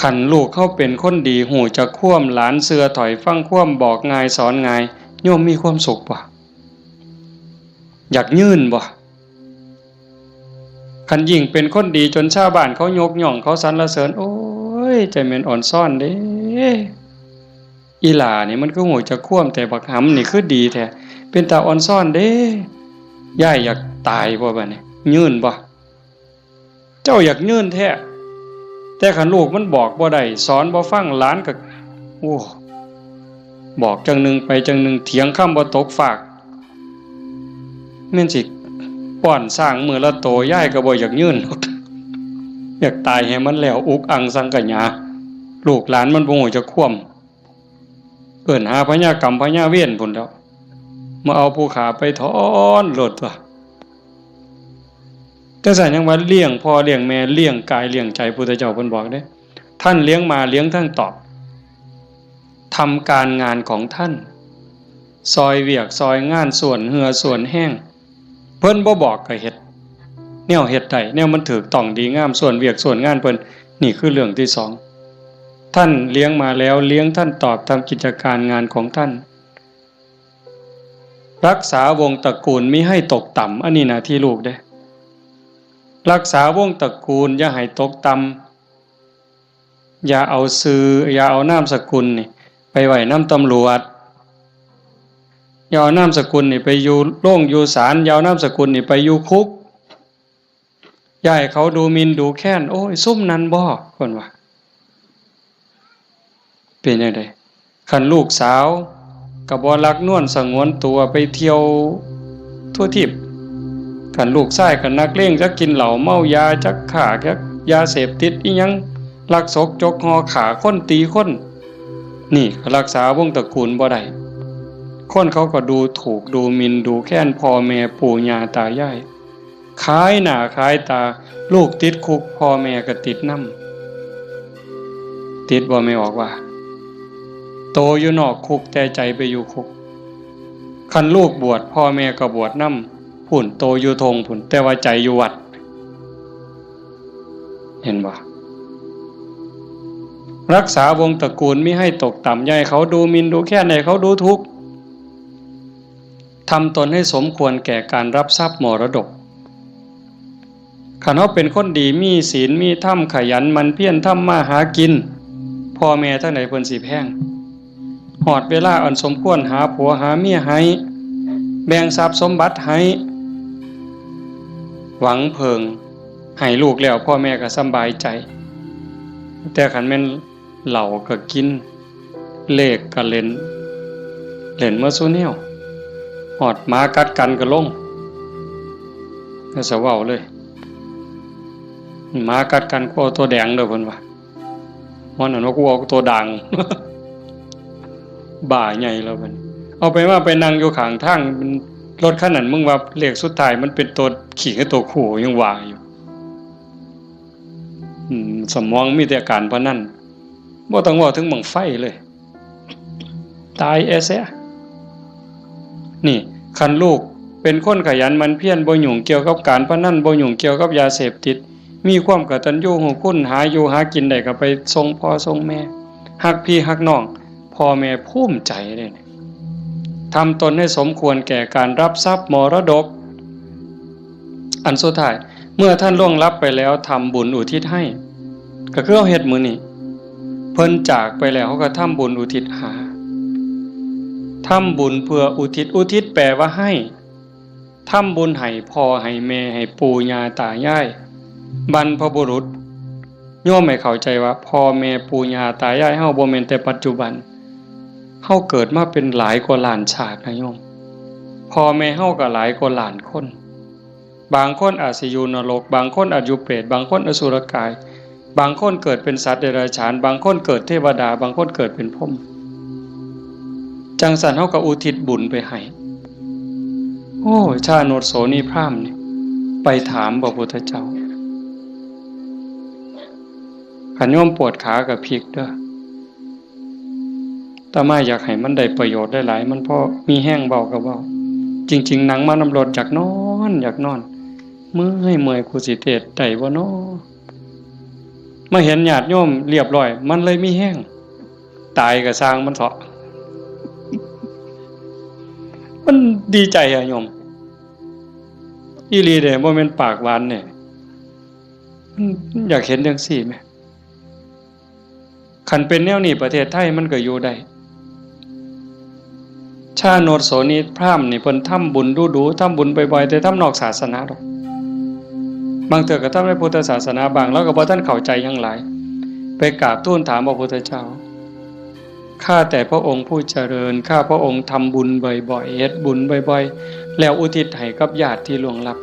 ขันลูกเขาเป็นคนดีหูจะคว่ำหลานเสือถอยฟังคว่ำบอกง่ายสอนง่ายโยมมีความสุขบ่อยากยื่นบ่ขันยิ่งเป็นคนดีจนชาวบ้านเขายกย่องเขาสรรเสริญโอ้ยใจแม่นอ่อนซ่อนเด้อีหล่านี่มันก็หูจะคว่ำแต่บักหำนี่คือดีแท้เป็นตาอ่อนซ่อนเด้ย่ายอยากตายบ่บัดนี้ยื่นบ่เจ้าอยากยื่นแท้แต่ขันลูกมันบอกบ่ได้สอนบ่ฟังหลานก็โอ้บอกจังหนึ่งไปจังหนึ่งเถียงคำบ่ตกฝากแม่นสิป้อนสร้างมือละโตย่ายก็บ่อยากยื่นอยากตายให้มันแล้วอุกอังสังกะหยาลูกหลานมันบ่ฮู้จะคว่ำเอิ้นหาพญากรรมพญาเวรพุ่นแล้วมาเอาผู้ขาไปถอนโลดว่ะแต่สั่นยังว่าเลี้ยงพ่อเลี้ยงแม่เลี้ยงกายเลี้ยงใจพุทธเจ้าเพิ่นบอกเด้ท่านเลี้ยงมาเลี้ยงทั้งตอบทำการงานของท่านซอยเวียกซอยงานส่วนเหือส่วนแห้งเพิ่นบ่บอกก็เฮ็ดแนวเฮ็ดได้แนวมันถูกต้องดีงามส่วนเวียกส่วนงานเพิ่นนี่คือเรื่องที่สองท่านเลี้ยงมาแล้วเลี้ยงท่านตอบตามกิจการงานของท่านรักษาวงตระกูลมิให้ตกต่ำอันนี้หน้าที่ลูกเด้รักษาวงตระกูลอย่าให้ตกต่ำอย่าเอาชื่ออย่าเอานามสกุลนี่ไปไว้นำตำรวจอย่าเอานามสกุลนี่ไปอยู่โรงอยู่ศาลอย่าเอานามสกุลนี่ไปอยู่คุกอย่าให้เขาดูหมิ่นดูแค้นโอ้ยซุ่มนั้นบ่เพิ่นว่าเป็นจังได๋คันลูกสาวก็บ่รักนวลสงวนตัวไปเที่ยวทั่วทิพย์คันลูกชายก็นักเลงจักกินเหล้าเมายาจักฆ่าจักยาเสพติดอีหยังลักศกจกหอขาคนตีคนนี่ก็รักษาวงตระกูลบ่ได้คนเขาก็ดูถูกดูหมิ่นดูแค้นพ่อแม่ปู่ย่าตายายขายหน้าขายตาลูกติดคุกพ่อแม่ก็ติดนำติดบ่ไม่ออกว่าโตอยู่นอกคุกแต่ใจไปอยู่คุกคันลูกบวชพ่อแม่ก็บวชนำพุ่นโตอยู่ทงพุ่นแต่ว่าใจอยู่วัดเห็นบ่รักษาวงตระกูลมิให้ตกต่ำอย่าให้เขาดูหมิ่นดูแค้นให้เขาดูทุกข์ทำตนให้สมควรแก่การรับทรัพย์มรดกคันเฮาเป็นคนดีมีศีลมีธรรมขยันมันเพียรทำมาหากินพ่อแม่ทั้งหลายเพิ่นสิแพงฮอดเวลาอันสมควรหาผัวหาเมียให้แบ่งทรัพย์สมบัติให้หวังเพิงให้ลูกแล้วพ่อแม่ก็สำบายใจแต่คันแม่นเหล้าก็กินเลขก็เล่นมาซุแนวฮอดหมากัดกันก็ลงก็สะเว้าเลยหมากัดกันก็เอาตัวแดงเด้อเพิ่นว่ามันนั่นว่ากูเอาตัวด่าง บ่าใหญ่แล้วมันเอาไปว่าไปนั่งอยู่ข้างทางรถคันนั้นมึงว่าเลขสุดท้ายมันเป็นตัวขี่กับตัวขู่ยังว่าอยู่สมองมีแต่การพนันบ่ต้องว่าถึงบังไฟเลยตายแซ่นี่คันลูกเป็นคนขยันมันเพียรบ่ยุ่งเกี่ยวกับการพนันบ่ยุ่งเกี่ยวกับยาเสพติดมีความกตัญญูรู้คุณหาอยู่หากินได้ก็ไปส่งพ่อส่งแม่ฮักพี่ฮักน้องพ่อแม่ภูมิใจเลยทำตนให้สมควรแก่การรับทรัพย์มรดกอันสุดท้ายเมื่อท่านล่วงลับไปแล้วทำบุญอุทิศให้ก็คือเอาเฮ็ดมื้อนี้เพิ่นจากไปแล้วเขาก็ทำบุญอุทิศหาทำบุญเพื่ออุทิศแปลว่าให้ทำบุญให้พ่อให้แม่ให้ปู่ย่าตายายบรรพบุรุษโยมไม่เข้าใจว่าพ่อแม่ปู่ย่าตายายเฮาบ่แม่นแต่ปัจจุบันเฮาเกิดมาเป็นหลายกว่าล้านชาตินะโยมพ่อแม่เฮาก็หลายกว่าล้านคนบางคนอาจสิอยู่นรกบางคนอาจอยู่เปรตบางคนอสุรกาย บางคนเกิดเป็นสัตว์เดรัจฉานบางคนเกิดเทวดาบางคนเกิดเป็นพรหมจังสันเฮาก็อุทิศบุญไปให้โอ้ชาโนดโสนีพราหมณ์นี่ไปถามพระพุทธเจ้าขันโยมปวดขากับพริกเด้อแต่มาอยากให้มันได้ประโยชน์ได้หลายมันพอมีแห้งเบากับเบาจริงๆหนังมานำรดอยากนอนเมื่อยกูสิเทศได้บ่น้อมาเห็นญาติโยมเรียบร้อยมันเลยมีแห้งตายก็สร้างมันเถาะมันดีใจอะโยมอีหลีเด้บ่แม่นปากหวานเนี่ยอยากเห็นจังซี่แหมคันเป็นแนวนี้ประเทศไทยมันก็อยู่ได้ชาโนดโสนีพราหมณ์นี่เพิ่นทำบุญดูๆทำบุญบ่อยๆแต่ทำนอกศาสนาดอกบางเทื่อก็ทำในพุทธศาสนาบางแล้วก็บ่ทันเข้าใจหยังหลายไปกราบทูลถามพระพุทธเจ้าข้าแต่พระองค์ผู้เจริญข้าพระองค์ทำบุญบ่อยๆเฮ็ดบุญบ่อยๆแล้วอุทิศให้กับญาติที่ล่วงลับ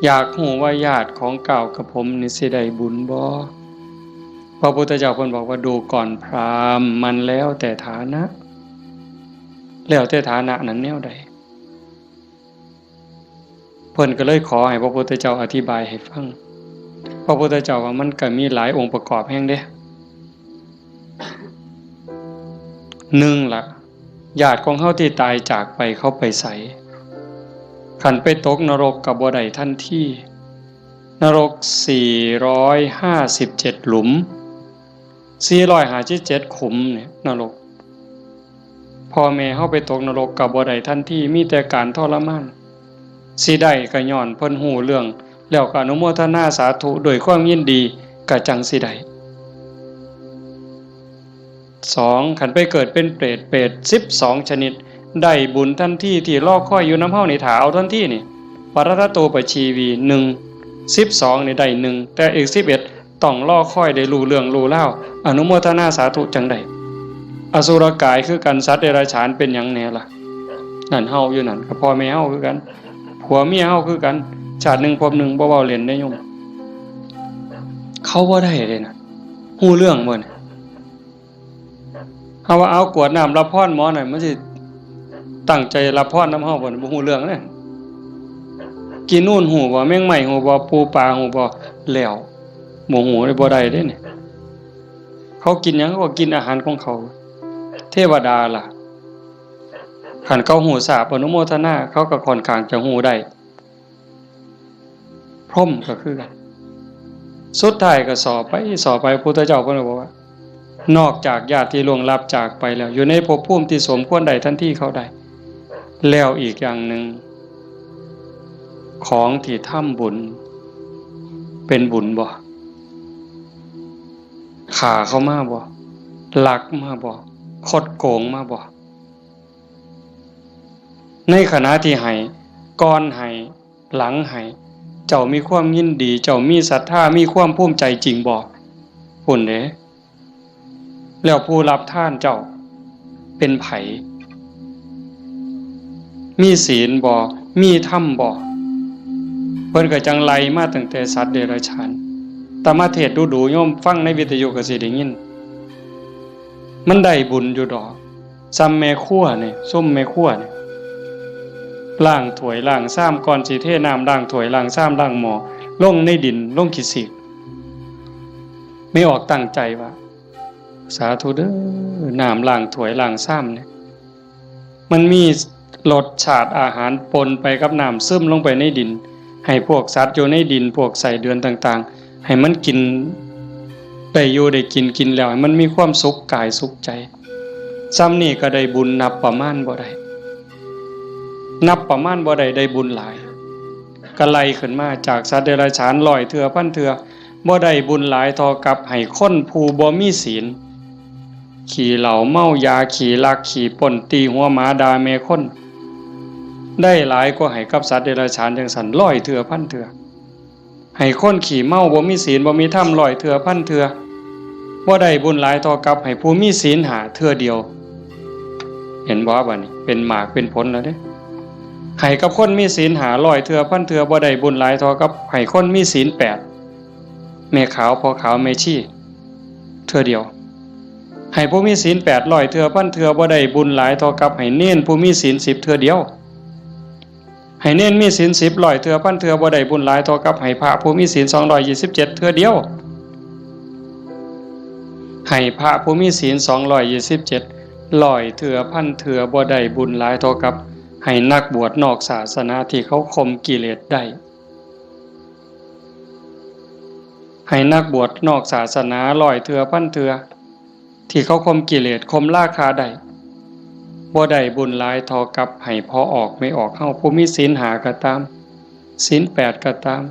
อยากรู้ว่าญาติของเก่ากับผมนี่สิได้บุญบ่พระพุทธเจ้าเพิ่นบอกว่าดูก่อนพราหมณ์มันแล้วแต่ฐานะแล้วแต่ฐานะนั้นแนวใดเพิ่นก็เลยขอให้พระพุทธเจ้าอธิบายให้ฟังพระพุทธเจ้าว่ามันก็มีหลายองค์ประกอบแห่งเด้1ล่ะญาติของเฮาที่ตายจากไปเขาไปไสคันไปตกนรกก็บ่ได้ทันทีนรก457หลุม457ขุมเนี่ยนรกพ่อแม่เฮาไปตกนรกก็บ่ได้ทันทีมีแต่การทรมานสิได้ก็ย้อนเพิ่นฮู้เรื่องแล้วก็อนุโมทนาสาธุโดยความยินดีก็จังสิได้2คันไปเกิดเป็นเปรต12ชนิดได้บุญทันทีที่รอคอยอยู่นำเฮานี่ถ้าเอาทันทีนี่ปรตโตปชีวี1 12นี่ได้1แต่อีก11ต้องรอคอยได้รู้เรื่องรู้ราวอนุโมทนาสาธุจังได๋อสุรกายคือกันสัตว์เดรัจฉานเป็นหยังแน่ล่ะนั่นเฮาอยู่นั่นก็พ่อแม่เฮาคือกันผัวเมียเฮาคือกันชาติหนึ่งพบหนึ่งบ่เว้าเล่นได้โยมเขาบ่ได้เลยนะฮู้เรื่องบ่เนี่ยเฮาว่าเอากวดน้ำรับพรหมอหน่อยมันสิตั้งใจรับพรนำเฮาบ่บ่ฮู้เรื่องเด้กินนู่นฮู้บ่แมงไหม้ฮู้บ่ปูปลาฮู้บ่แล้วบ่ฮู้ได้บ่ได้เด้เนี่ยเขากินหยังเขาก็กินอาหารของเขาเทวดาล่ะคันเขาฮู้ทราบอนุโมทนาเขาก็ค่อนข้างจะฮู้ได้พรหมก็คือกันสุดท้ายก็สอบไปพุทธเจ้าเพิ่นบอกว่านอกจากญาติที่ล่วงลับจากไปแล้วอยู่ในภพภูมิที่สมควรได้ทันทีเขาได้แล้วอีกอย่างหนึ่งของที่ทำบุญเป็นบุญบ่ฆ่าเขามาบ่ลักมาบ่คดโกงมาบ่ในขณะที่ให้ก่อนให้หลังให้เจ้ามีความยินดีเจ้ามีศรัทธามีความภูมิใจจริงบ่พุ่นเด้แล้วผู้รับทานเจ้าเป็นไผมีศีลบ่มีธรรมบ่เพิ่นก็จังไล่มาตั้งแต่สัตว์เดรัจฉานแต่มาเทศน์ดูๆโยมฟังในวิทยุก็สิได้ยินมันได้บุญอยู่ดอกซ้ำแม่ครัวนี่ส้มแม่ครัวนี่ล้างถ้วยล้างซ้ำก่อนสิเทน้ำล้างถ้วยล้างซ้ำล้างหม้อลงในดินลงขี้สิกไม่ออกตั้งใจว่าสาธุเด้อน้ำล้างถ้วยล้างซ้ำเนี่ยมันมีรสชาติอาหารปนไปกับน้ำซึมลงไปในดินให้พวกสัตว์อยู่ในดินพวกไส้เดือนต่างๆให้มันกินได้อยู่ได้กินแล้วให้มันมีความสุขกายสุขใจซ้ำนี่ก็ได้บุญนับประมาณบ่ได้ได้บุญหลายก็ไล่ขึ้นมาจากสัตว์เดรัจฉาน100เทื่อพันเทื่อบ่ได้บุญหลายเท่ากับให้คนผู้บ่มีศีลขี่เหล้าเมายาขี่ลักขี่ป่นตีหัวหมาด่าแม่คนได้หลายกว่าให้กับสัตว์เดรัจฉานจังซั่น100เทื่อพันเทื่อให้คนขี่เมาบ่มีศีลบ่มีธรรม100เทื่อพันเทื่อบ่ได้บุญหลายเท่ากับให้ผู้มีศีล5เทื่อเดียวเห็นบ่บัดนี้เป็นหมากเป็นผลแล้วเด้ให้กับคนมีศีล500เทื่อพันเทื่อบ่ได้บุญหลายเท่ากับให้คนมีศีล8 แม่ขาวพ่อขาวแม่ชีเทื่อเดียวให้ผู้มีศีล800เทื่อพันเทื่อบ่ได้บุญหลายเท่ากับให้เน้นผู้มีศีล10เทื่อเดียวให้เน้นมีศีล10ร้อยเทื่อพันเทื่อบ่ได้บุญหลายเท่ากับให้พระผู้มีศีล227เทื่อเดียวให้พระผู้มีศีล227ร้อยเทื่อพันเทื่อบ่ได้บุญหลายเท่ากับให้นักบวชนอกศาสนาที่เขาข่มกิเลสได้ให้นักบวชนอกศาสนาร้อยเทื่อพันเทื่อที่เขาข่มกิเลสข่มราคะได้บ่ได้บุญหลายเท่ากับให้พอออกไม่ออกเฮาผู้มีศีล5ก็ตามศีล8ก็ตาม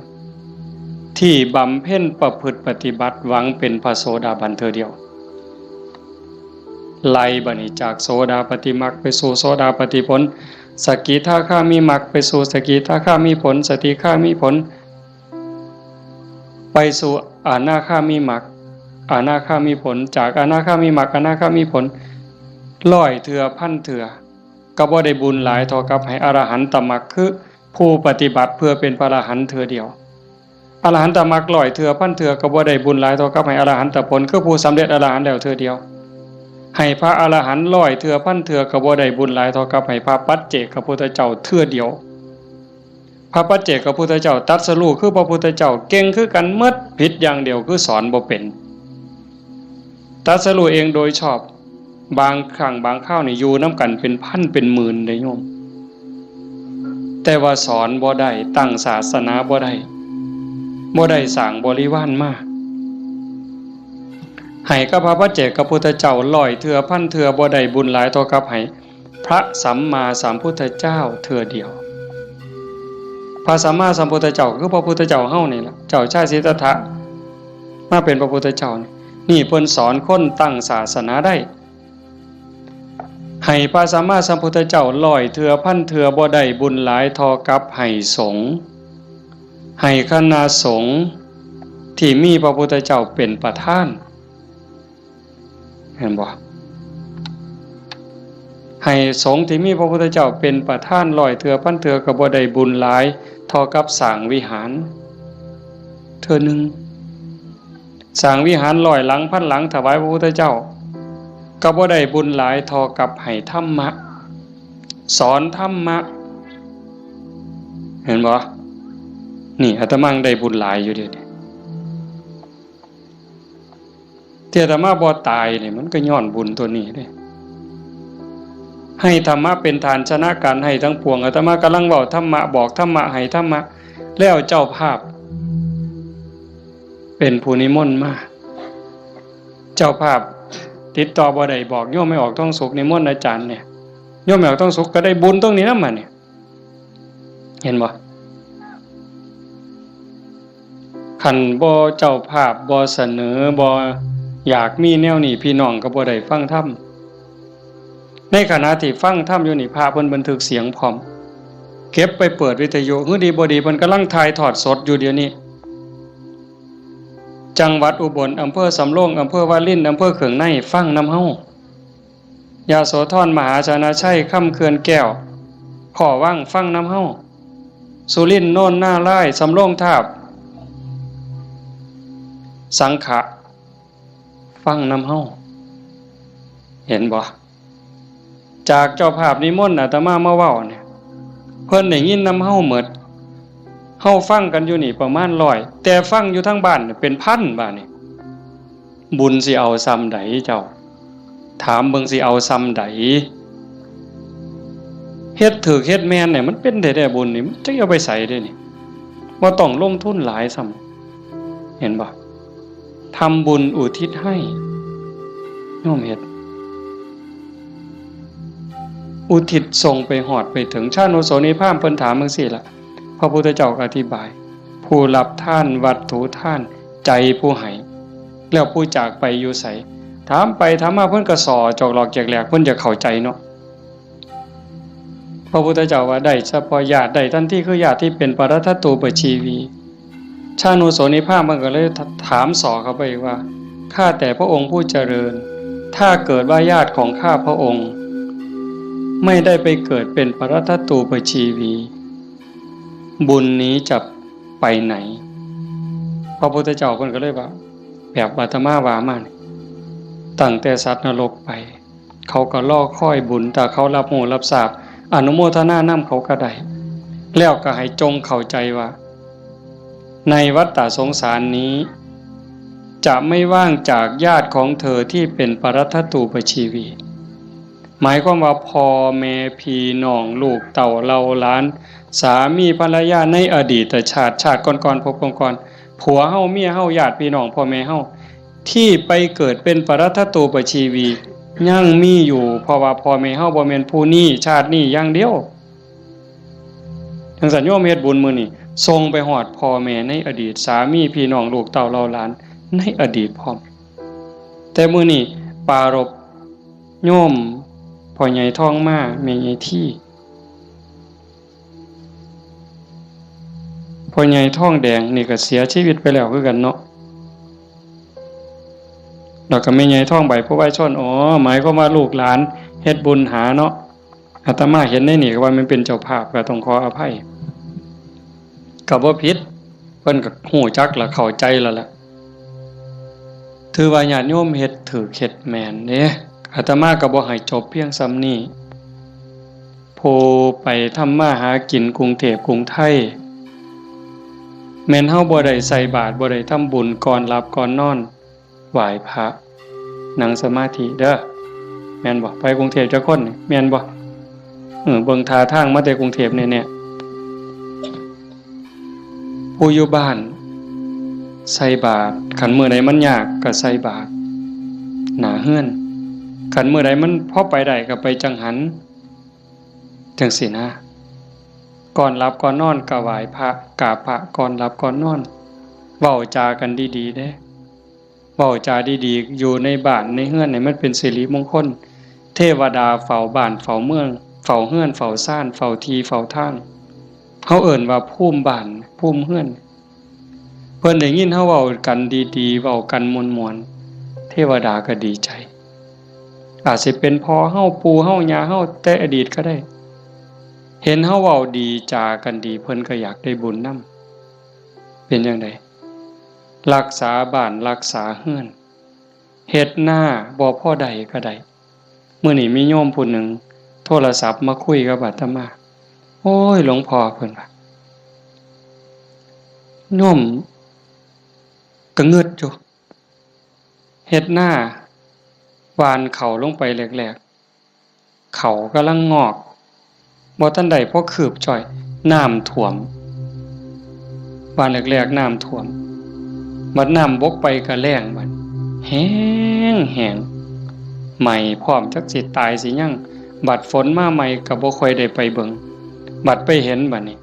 ที่บำเพ็ญประพฤติปฏิบัติหวังเป็นพระโสดาบันเทื่อเดียวไล่บัดนี้จากโสดาปัตติมรรคไปสู่โสดาปัตติผลสกิทาคามีมรรคไปสู่สกิทาคามีผลสติคามีผลไปสู่อนาคามีมรรคอนาคามีผลจากอนาคามีมรรคอนาคามีผลร้อยเทื่อพันเทื่อก็บ่ได้บุญหลายเท่ากับให้อรหันตมรรคคือผู้ปฏิบัติเพื่อเป็นพระอรหันต์เทื่อเดียวอรหันตมรรคร้อยเทื่อพันเทื่อก็บ่ได้บุญหลายเท่ากับให้อรหันตผลคือผู้สำเร็จอรหันต์แล้วเทื่อเดียวให้พระอรหันต์ร้อยเทื่อพันเทื่อก็บ่ได้บุญหลายเท่ากับให้พระปัจเจกพุทธเจ้าเทื่อเดียวพระปัจเจกพุทธเจ้าตรัสรู้คือพระพุทธเจ้าเก่งคือกันหมดผิดอย่างเดียวคือสอนบ่เป็นตรัสรู้เองโดยชอบบางครั้งบางคราวนี่อยู่น้ำกันเป็นพันเป็นหมื่นเลยโยมแต่ว่าสอนบ่ได้ตั้งศาสนาบ่ได้สร้างบริวารมาให้กับพระปัจเจกพุทธเจ้าร้อยเทื่อพันเทื่อบ่ได้บุญหลายเท่ากับให้พระสัมมาสัมพุทธเจ้าเทื่อเดียวพระสัมมาสัมพุทธเจ้าคือพระพุทธเจ้าเฮานี่ล่ะเจ้าชายสิทธัตถะมาเป็นพระพุทธเจ้านี่เพิ่นสอนคนตั้งศาสนาได้ให้พระสัมมาสัมพุทธเจ้าร้อยเทื่อพันเทื่อบ่ได้บุญหลายเท่ากับให้สงฆ์ให้คณะสงฆ์ที่มีพระพุทธเจ้าเป็นประธานเห็นบ่ให้สงฆ์ที่มีพระพุทธเจ้าเป็นประธานร้อยเทื่อพันเทื่อก็บ่ได้บุญหลายเท่ากับสร้างวิหารเทื่อนึงสร้างวิหารร้อยหลังพันหลังถวายพระพุทธเจ้าก็บ่ได้บุญหลายเท่ากับให้ธรรมะสอนธรรมะเห็นบ่นี่อาตมาได้บุญหลายอยู่เด้ที่อาตมาบ่ตายนี่มันก็ย้อนบุญตัวนี้เด้ให้ธรรมะเป็นฐานชนะการให้ทั้งปวงอาตมากำลังเว้าธรรมะบอกธรรมะให้ธรรมะแล้วเจ้าภาพเป็นผู้นิมนต์มาเจ้าภาพติดต่อบ่ได้บอกโยมไม่ออกท้องสุขนิมนต์อาจารย์เนี่ยโยมไม่ออกท้องสุขก็ได้บุญตรงนี้นำมาเนี่ยเห็นบ่คันบ่เจ้าภาพบ่เสนอบ่อยากมีแนวนี้พี่น้องก็บ่ได้ฟังธรรมในขณะที่ฟังธรรมอยู่นี่พระเพิ่นบันทึกเสียงพร้อมเก็บไปเปิดวิทยุฮือดีบ่ดีเพิ่นกำลังถ่ายทอดสดอยู่เดี๋ยวนี้จังหวัดอุบลอำเภอสำโรงอำเภอวารินอำเภอเขืองในฟังนำเฮายาโสธรมหาชนะชัยค่ำเขื่อนแก้วขอว่างฟังนำเฮาสุรินทร์โน่นหน้าไร่สำโรงทาบสังขะฟังนำเฮาเห็นบ่จากเจ้าภาพนิมนต์อาตมามาเว้าเนี่ยเพิ่นได้ยินนำเฮาหมดเฮาฟังกันอยู่นี่ประมาณ100แต่ฟังอยู่ทั้งบ้านเป็นพันบ้านนี่บุญสิเอาซ้ำใดเจ้าถามเบิ่งสิเอาซ้ำใดเฮ็ดถูกเฮ็ดแม่นเนี่ยมันเป็นได้บุญนี่มันจะเอาไปใส่ได้นี่บ่ต้องลงทุนหลายซ้ำเห็นบ่ทำบุญอุทิศให้โยมเฮ็ดอุทิศส่งไปหอดไปถึงชาโนโสนิพพานเพิ่นถามจังซี่ล่ะพระพุทธเจ้าก็อธิบายผู้รับทานวัตถุทานใจผู้ให้แล้วผู้จากไปอยู่ไสถามไปถามมาเพิ่นก็สอจอกหลอกแจกแหลกเพิ่นจะเข้าใจเนาะพระพุทธเจ้าว่าได้เฉพาะญาติได้ทันทีคือญาติที่เป็นปรัตถตูปชีวีชาโนโสนิพพานมันก็เลยถามสอเข้าไปว่าข้าแต่พระองค์ผู้เจริญถ้าเกิดว่าญาติของข้าพระองค์ไม่ได้ไปเกิดเป็นปรัตถตูปชีวีบุญนี้จะไปไหน พระพุทธเจ้าเพิ่นก็เลยว่าแบบอาตมาว่ามานี่ตั้งแต่สัตว์นรกไปเขาก็รอคอยบุญแต่เขารับโมรับทราบอนุโมทนานำเขาก็ได้แล้วก็ให้จงเข้าใจว่าในวัฏฏะสงสารนี้จะไม่ว่างจากญาติของเธอที่เป็นปรัตถตูปชีวีหมายความว่าพ่อแม่พี่น้องลูกเต่าเราหลานสามีภรรยาในอดีตชาติก่อนๆพบก่อนๆผัวเฮาเมียเฮาญาติพี่น้องพ่อแม่เฮาที่ไปเกิดเป็นปรัตถตูปชีวียังมีอยู่เพราะว่าพ่อแม่เฮาบ่แม่นผู้นี้ชาตินี้อย่างเดียวจังซั่นโยมเฮ็ดบุญมื้อนี้ส่งไปฮอดพ่อแม่ในอดีตสามีพี่น้องลูกเต่าเราหลานในอดีตพร้อมแต่มื้อนี้ปารภโยมพ่อใหญ่ทองมาแม่ใหญ่ที่พ่อใหญ่ทองแดงนี่ก็เสียชีวิตไปแล้วคือกันเนาะแล้วก็แม่ใหญ่ทองใบผู้ไว้ชนหมายความว่าลูกหลานเฮ็ดบุญหาเนาะอาตมาเห็นในนี่ก็ว่ามันเป็นเจ้าภาพก็ต้องขออภัยก็บ่ผิดเพิ่นก็ฮู้จักและเข้าใจแล้วล่ะถือว่าญาติโยมเฮ็ดถูกเฮ็ดแม่นเด้อาตมาก็บ่ให้จบเพียงส่ำนี้ผู้ไปทำมาหากินกรุงเทพกรุงไทยแม่นเฮาบ่ได้ใส่บาตรบ่ได้ทำบุญก่อนหลับก่อนนอนไหว้พระนั่งสมาธิเด้อแม่นบ่ไปกรุงเทพจักคนนี่แม่นบ่เบิ่งท่าทางมาแต่กรุงเทพแน่ๆผู้อยู่บ้านใส่บาตรคันมื้อใดมันยากก็ใส่บาตรหน้าเฮือนคันมื้อใดมันพอไปได้ก็ไปจังหันจังซี่นะก่อนหลับก่อนนอนก็ไหว้พระกราบพระก่อนหลับก่อนนอนเว้าจากันดีๆเด้เว้าจาดีๆอยู่ในบ้านในเฮือนนี่มันเป็นสิริมงคลเทวดาเฝ้าบ้านเฝ้าเมืองเฝ้าเฮือนเฝ้าซ่านเฝ้าที่เฝ้าทางเฮาเอิ้นว่าภูมิบ้านภูมิเฮือนเพิ่นได้ยินเฮาเว้ากันดีๆเว้ากันม่วนๆเทวดาก็ดีใจอาจสิเป็นพ่อเฮาปู่เฮาย่าเฮาแต่อดีตก็ได้เห็นเฮาเว้าดีจากันดีเพิ่นก็อยากได้บุญนำเป็นจังได๋รักษาบ้านรักษาเฮือนเฮ็ดหน้าบ่พอใดก็ได้มื้อนี้มีโยมผู้หนึ่งโทรศัพท์มาคุยกับอาตมาโอ้ยหลวงพ่อเพิ่นว่าโยมก็งึดอยู่เฮ็ดหน้าหว่านข้าวลงไปแรกๆข้าวกำลังงอกบ่ทันได้พอคืบจ่อยน้ำท่วมหว่านแรกๆน้ำท่วมบัดน้ำบกไปก็แล้งบัดแห้งใหม่พร้อมจักสิตายสิยังบัดฝนมาใหม่ก็บ่ค่อยได้ไปเบิ่งบัดไปเห็นบัดนี้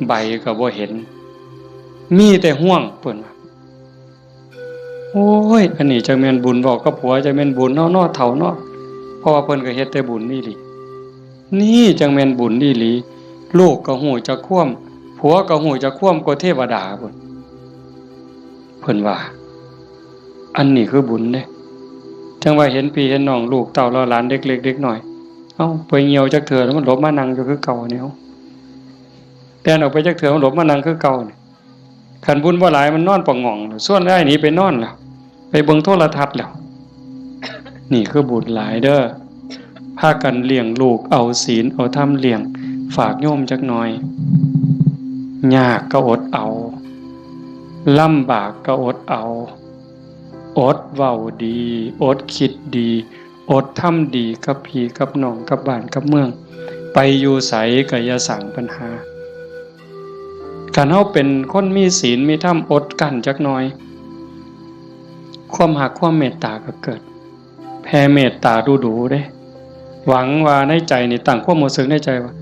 ใบก็บ่เห็นมีแต่ห่วงเพิ่นว่าโอ้ยอันนี้จักแม่นบุญบอกกับผัวจักแม่นบุญเนาะเฒ่าเนาะเพราะว่าเพิ่นก็เฮ็ดแต่บุญนี่หลีนี่จังแม่นบุญอีหลีลูกก็ฮู้จักความผัวก็ฮู้จักความกว่าเทวดาพุ่นเพิ่นว่าอันนี้คือบุญเด้จังว่าเห็นพี่เห็นน้องลูกเต้าเราหลานเด็กเล็กเด็กน้อยเอ้าไปเหี่ยวจักเถื่อแล้วมันหลบมานั่งอยู่คือเก่านี่เฮาแต่ออกไปจักเถื่อมันหลบมานั่งคือเก่านี่คันบุญบ่หลายมันนอนปะง่องส่วนได้หนีไปนอนแล้วไปเบิ่งโทรทัศน์แล้วนี่คือบุญหลายเด้อพากันเลี้ยงลูกเอาศีลเอาธรรมเลี้ยงฝากโยมจักหน่อยยากก็อดเอาลำบากก็อดเอาอดเว้าดีอดคิดดีอดทำดีกับพี่กับน้องกับบ้านกับเมืองไปอยู่ไสก็อย่าสร้างปัญหาคันเฮาเป็นคนมีศีลมีธรรมอดกั้นจักหน่อยความรักความเมตตาก็เกิดแผ่เมตตาดูๆเด้หวังว่าในใจนี่ตั้งความรู้สึกในใจว่า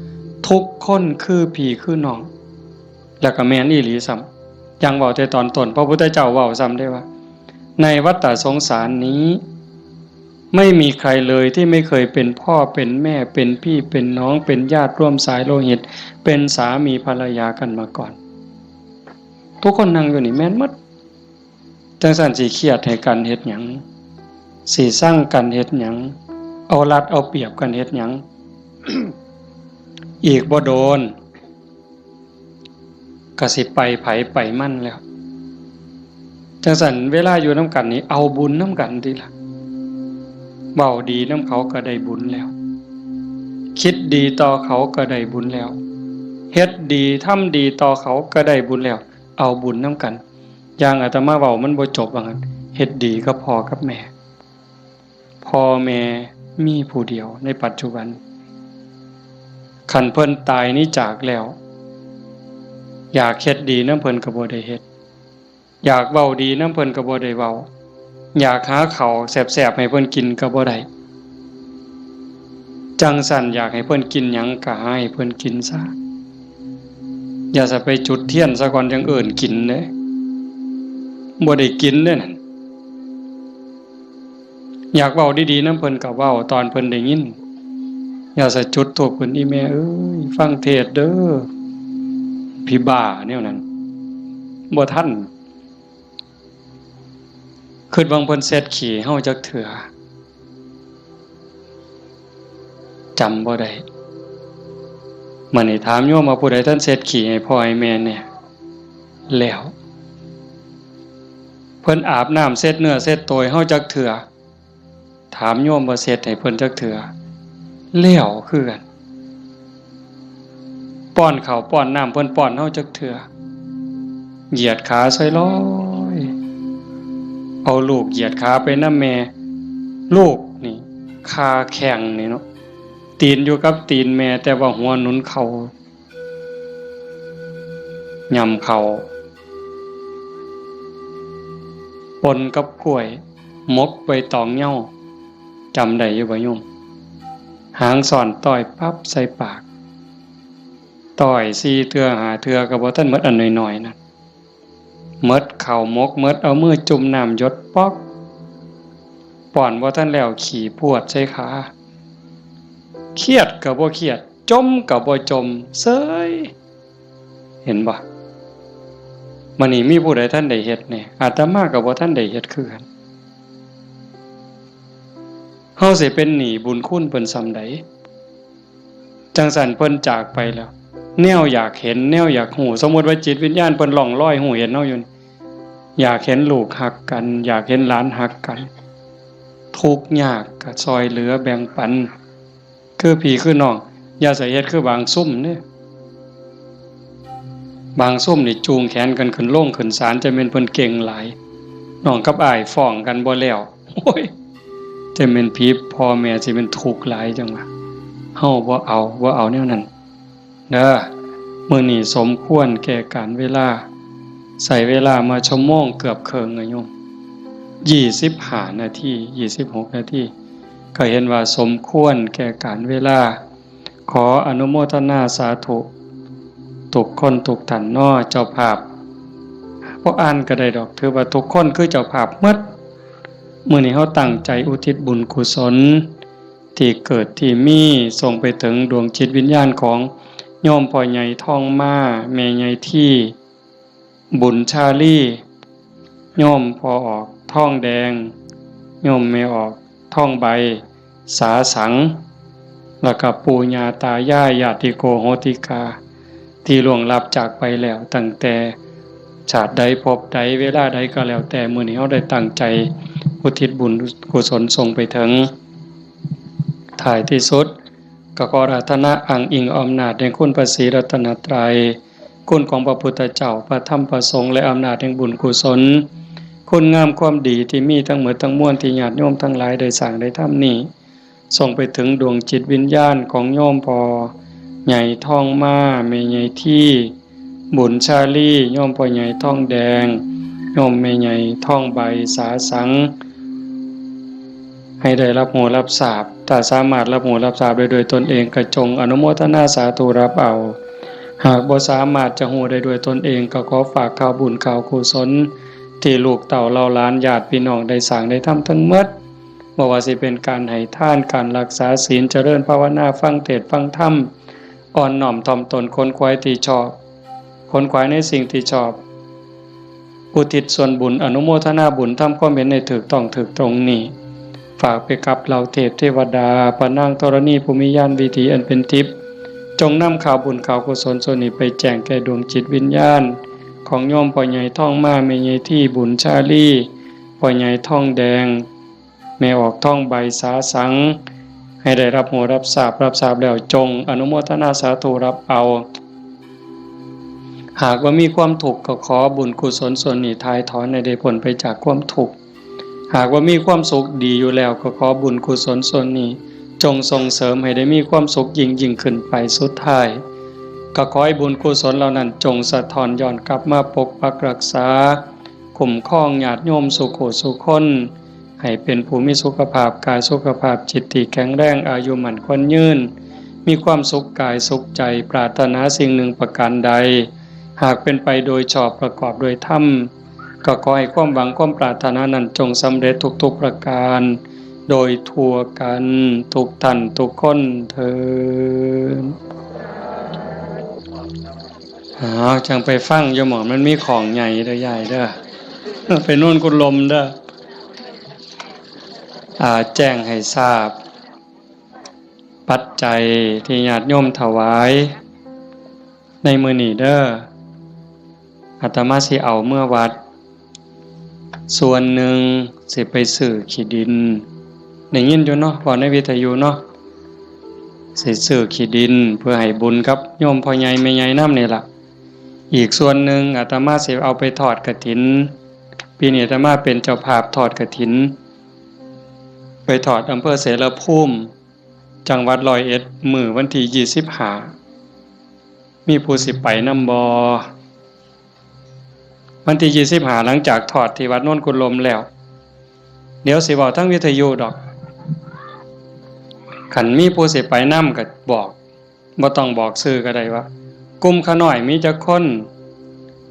ทุกคนคือพี่คือน้องแล้วก็แม่นอีหลีซ้ำยังเว้าแต่ตอนต้นพระพุทธเจ้าเว้าซ้ำได้ว่าในวัฏฏะสงสารนี้ไม่มีใครเลยที่ไม่เคยเป็นพ่อเป็นแม่เป็นพี่เป็นน้องเป็นญาติร่วมสายโลหิตเป็นสามีภรรยากันมาก่อนทุกคนนั่งอยู่นี่แม่นหมดจังซั่นสิเครียดให้กันเฮ็ดหยังสิสร้างกันเฮ็ดหยังเอารัดเอาเปรียบกันเฮ็ดหยัง อีกบ่โดนก็สิไปไผไปมั่นแล้ว จังซั่นเวลาอยู่นำกันนี่เอาบุญนำกันติล่ะเว้าดีนำเขาก็ได้บุญแล้วคิดดีต่อเขาก็ได้บุญแล้วเฮ็ดดีทำดีต่อเขาก็ได้บุญแล้วเอาบุญนำกันอย่างอาตมาเว้ามันบ่จบว่างั้นเฮ็ดดีกับพ่อกับแม่พ่อแม่มีผู้เดียวในปัจจุบันคันเพิ่นตายนี้จากแล้วอยากเฮ็ดดีนำเพิ่นก็บ่ได้เฮ็ดอยากเว้าดีนำเพิ่นก็บ่ได้เว้าอยากหาข้าวแซ่บๆให้เพิ่นกินก็บ่ได้จังสั่นอยากให้เพิ่นกินหยังก็ให้เพิ่นกินซะอย่าจะไปจุดเทียนซะก่อนจังเอิ้นกินเด้บ่ได้กินเด้นั่นอยากเว้าดีๆนำเพิ่นก็เว้าตอนเพิ่นได้ยินอย่าจะจุดธูปเพิ่นอีแม่เอ้ยฟังเทศเด้อพี่บ้าแนวนั้นบ่ทันคิดว่าเพิ่นเสร็จขี้เฮาจักเทื่อจำบ่ได้มื้อนี้ถามโยมว่าผู้ใดท่านเสร็จขี้ให้พ่อให้แม่เนี่ยแล้วเพิ่นอาบน้ำเสร็จเนื้อเสร็จตัวให้เฮาจักเทื่อถามโยมว่าเสร็จให้เพิ่นจักเทื่อแล้วคือกันป้อนข้าวป้อนน้ำเพิ่นป้อนเฮาจักเทื่อเหยียดขาใส่ร้อยเอาลูกเหยียดขาไปนำแม่ลูกนี่ขาแข็งนี่เนาะตีนอยู่กับตีนแม่แต่ว่าหัวหนุนเข่าย่ำเข่าปนกับกล้วยมกใบตองเหย้าจำได้อยู่บ่โยมหางสอนต่อยปั๊บใส่ปากต่อย4เทื่อ5เทื่อก็บ่ทันหมดอันน้อยๆนั่นหมดข้าวมกหมดเอามือจุ่มน้ำหยดป๊อกป้อนบ่ทันแล้วขี่พวดใส่ขาเครียดก็บ่เครียดจมก็บ่จมเซ้ยเห็นบ่มื้อนี้มีผู้ใดท่านได้เฮ็ดแน่อาตมาก็บ่ทันได้เฮ็ดคือกันเฮาสิเป็นหนี้บุญคุณเพิ่นส่ำใดจังซั่นเพิ่นจากไปแล้วแนวอยากเห็นแนวอยากฮู้สมมุติว่าจิตวิญญาณเพิ่นล่องลอยฮู้เห็นเฮาอยู่อยากเห็นลูกฮักกันอยากเห็นหลานฮักกันทุกข์ยากก็ซอยเหลือแบ่งปันคือพี่คือน้องอย่าใส่เฮ็ดคือบางซุ่มเด้บางซุ่มนี่จูงแขนกันขึ้นโลงขึ้นศาลจะแม่นเพิ่นเก่งหลายน้องกับอ้ายฟ้องกันบ่แล้วโอ้ยจะแม่นพี่พ่อแม่สิเป็นทุกข์หลายจังว่าเฮาบ่เอาแนวนั้นเด้อมื้อนี้สมควรแก่การเวลาใส่เวลามาชั่วโมงเกือบครึ่งอะโยม25นาที26นาทีก็เห็นว่าสมควรแก่การเวลาขออนุโมทนาสาธุทุกคนทุกท่านน้อเจ้าภาพบ่อ่านก็ได้ดอกถือว่าทุกคนคือเจ้าภาพหมดมื้อนี้เฮาตั้งใจอุทิศบุญกุศลที่เกิดที่มีส่งไปถึงดวงจิตวิญญาณของโยมพ่อใหญ่ทองมาแม่ใหญ่ที่บุญชาลีโยมพ่อออกทองแดงโยมแม่ออกทองใบสาสังแล้วก็ปู่ย่าตายายญาติโกโหติกาที่ล่วงลับจากไปแล้วตั้งแต่ชาติใดภพใดเวลาใดก็แล้วแต่มื้อนี้เฮาได้ตั้งใจอุทิศบุญกุศลส่งไปถึงท้ายที่สุดก็ขออาราธนาอ้างอิงอำนาจแห่งคุณพระศรีรัตนตรัยคุณของพระพุทธเจ้าพระธรรมพระสงฆ์และอำนาจแห่งบุญกุศลคุณงามความดีที่มีทั้งหมดทั้งมวลที่ญาติโยมทั้งหลายได้สร้างได้ทำนี้ส่งไปถึงดวงจิตวิญญาณของโยมพ่อใหญ่ทองมาแม่ใหญ่ที่บุญชาลีโยมพ่อใหญ่ทองแดงโยมแม่ใหญ่ทองใบสาสังให้ได้รับหูรับทราบถ้าสามารถรับหูรับทราบได้โดยตนเองก็จงอนุโมทนาสาธุรับเอาหากบ่สามารถจะหูได้ด้วยตนเองก็ขอฝากข่าวบุญข่าวกุศลที่ลูกเต่าเล่าล้านญาติพี่น้องได้สร้างได้ทำทั้งหมดบ่ว่าสิเป็นการให้ทานการรักษาศีลเจริญภาวนาฟังเทศน์ฟังธรรมอ่อนน้อมถ่อมตนค้นคว้าที่ชอบค้นคว้าในสิ่งที่ชอบอุทิศส่วนบุญอนุโมทนาบุญทำความเห็นในถูกต้องถูกตรงนี้ฝากไปกับเหล่าเทพเทวดาพระนางธรณีภูมิญาณวิถีอันเป็นทิพย์จงนำข่าวบุญข่าวกุศลส่วนนี้ไปแจ้งแก่ดวงจิตวิญญาณ ของโยมพ่อใหญ่ท่องมาแม่ใหญ่ที่บุญชาลีพ่อใหญ่ท่องแดงแม่ออกท่องใบสาสังให้ได้รับหัวรับทราบแล้วจงอนุโมทนาสาธุรับเอาหากว่ามีความทุกข์ก็ขอบุญกุศลส่วนนี้ทายถอนให้ได้พ้นไปจากความทุกข์หากว่ามีความสุขดีอยู่แล้วก็ขอบุญกุศลส่วนนี้จงส่งเสริมให้ได้มีความสุขยิ่งขึ้นไปสุดท้ายก็ขอให้บุญกุศลเหล่านั้นจงสะท้อนย้อนกลับมาปกปักรักษาคุ้มครองญาติโยมสุขสุขคนให้เป็นผู้มีสุขภาพกายสุขภาพจิตที่แข็งแรงอายุมั่นขวัญยืนมีความสุขกายสุขใจปรารถนาสิ่งหนึ่งประการใดหากเป็นไปโดยชอบประกอบโดยธรรมก็ขอให้ความหวังความปรารถนานั้นจงสำเร็จทุกๆประการโดยทั่วกันทุกท่านทุกคนเถิดจังไปฟังอย่าหมอมันมีของใหญ่เด้อใหญ่เด้อไปนู่นกุลมเด้อแจ้งให้ทราบปัจจัยที่ญาติโยมถวายในมื้อนี้เด้ออาตมาสิเอาเมื่อวัดส่วนหนึ่งสิไปซื้อขี้ดินได้ยินอยู่เนาะว่าในวิทยุเนาะสิซื้อขี้ดินเพื่อให้บุญกับโยมพ่อใหญ่แม่ใหญ่นำนี่ล่ะอีกส่วนหนึ่งอาตมาสิเอาไปทอดกฐินปีนี้อาตมาเป็นเจ้าภาพทอดกฐินไปทอดอำเภอเสรภูมิจังหวัด101มื้อวันที่25มีผู้สิไปนำบ่วันที่25หลังจากทอดที่วัดโน่นกุลมแล้วเดี๋ยวสิเว้าทั้งวิทยุดอกคันมีผู้สิไปนำก็บอกบ่ต้องบอกชื่อก็ได้ว่ากลุ่มขาน้อยมีจักคน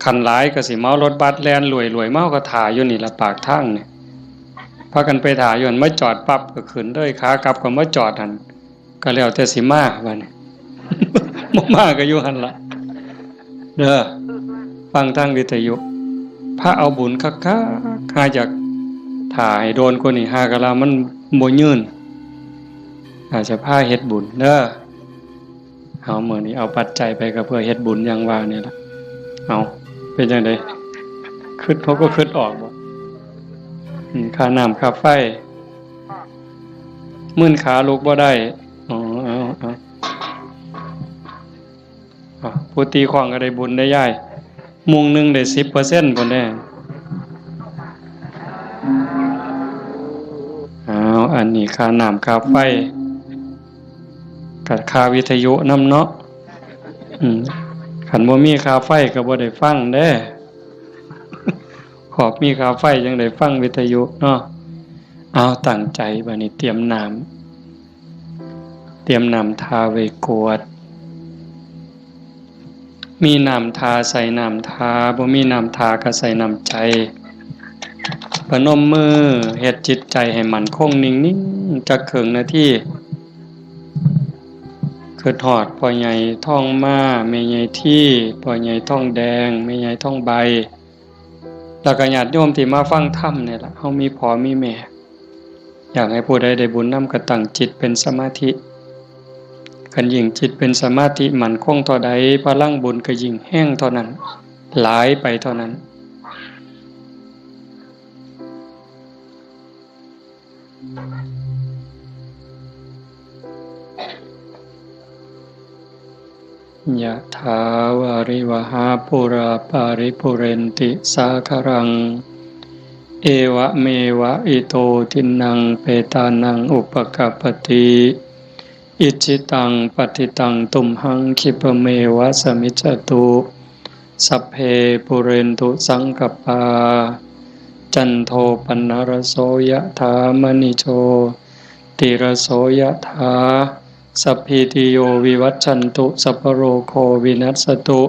คันหลายก็สิเมารถบัสแล่นรวยๆเมาก็ถ่าอยู่นี่ละปากทางนี่พากันไปถ่าอยู่หั่นมาจอดปั๊บก็ขึ้นเลยขากลับก็มาจอดหั่นก็แล้วแต่สิมาบัดนี้ บ่มาก็อยู่หั่นล่ะเด้อฟังทางวิทยุพระเอาบุญคักๆหาจากถ่าให้โดนคนนี่หากะลามันบ่ยืนอาจจะพาเฮ็ดบุญเด้อเอามื้อนี้เอาปัจจัยไปก็เพื่อเฮ็ดบุญอย่างว่านี่ล่ะเอาเป็นจังได๋คิดเขาก็คิดออกบ่ค่าน้ำค่าไฟมื่นขาลุกบ่ได้ผู้ตีของก็ได้บุญได้ย่ายมุงหนึ่งได้ 10% พุ่นแน่อันนี้ค่าน้ำค่าไฟกับค่าวิทยุนำเนาะคันบ่มีค่าไฟก็บ่ได้ฟังเด้ขอบมีค่าไฟจังได้ฟังวิทยุเนาะเอาตั้งใจบัดนี้เตรียมน้ำทาไว้กวดมีน้ำทาใส่น้ำทาบ่มีน้ำทาก็ใส่น้ำใจพนมมือเฮ็ดจิตใจให้มั่นคงนิ่งๆจักครึ่งนาทีคือทอดพ่อใหญ่ท่องมาแม่ใหญ่ที่พ่อใหญ่ท่องแดงแม่ใหญ่ท่องใบแล้วก็ญาติโยมที่มาฟังธรรมนี่ล่ะเฮามีพ่อมีแม่อยากให้ผู้ใดได้บุญนำก็ตั้งจิตเป็นสมาธิคันยิ่งจิตเป็นสมาธิมั่นคงเท่าใดพลังบุญก็ยิ่งแห้งเท่านั้นหลายไปเท่านั้นยะถาวาริวหาปุราปาริปุเรนติสาครังเอวะเมวะอิโตทินังเปตานังอุปกัปปติอิจิตังปฏิตังตุมหังคิปเมวะสมิจจตุสัพเพปุเรนตุสังกปาจันโทปนรโสยะถามณิโชติรโสยะถาสัพพิติโยวิวัชชันตุสัพพโรโควินัสสตุ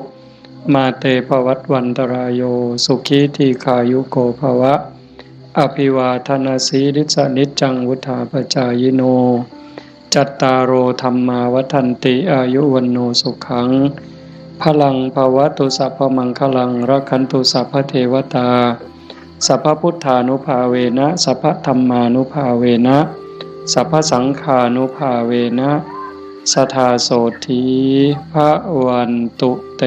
มาเตภวัตวันตรายโยสุขีทีขายุโกภวะอภิวาทนาสีริสนิจจังวุธาปจายโนจัตตารโอธัมมาวัฏันติอายุวันโนสุขังพลังภวตุสัพพมังคลังรักขันตุสัพพเทวตาสัพพพุทธานุภาเวนะสัพพธัมมานุภาเวนะสัพพสังฆานุภาเวนะสัทธาโสธีภวันตุเต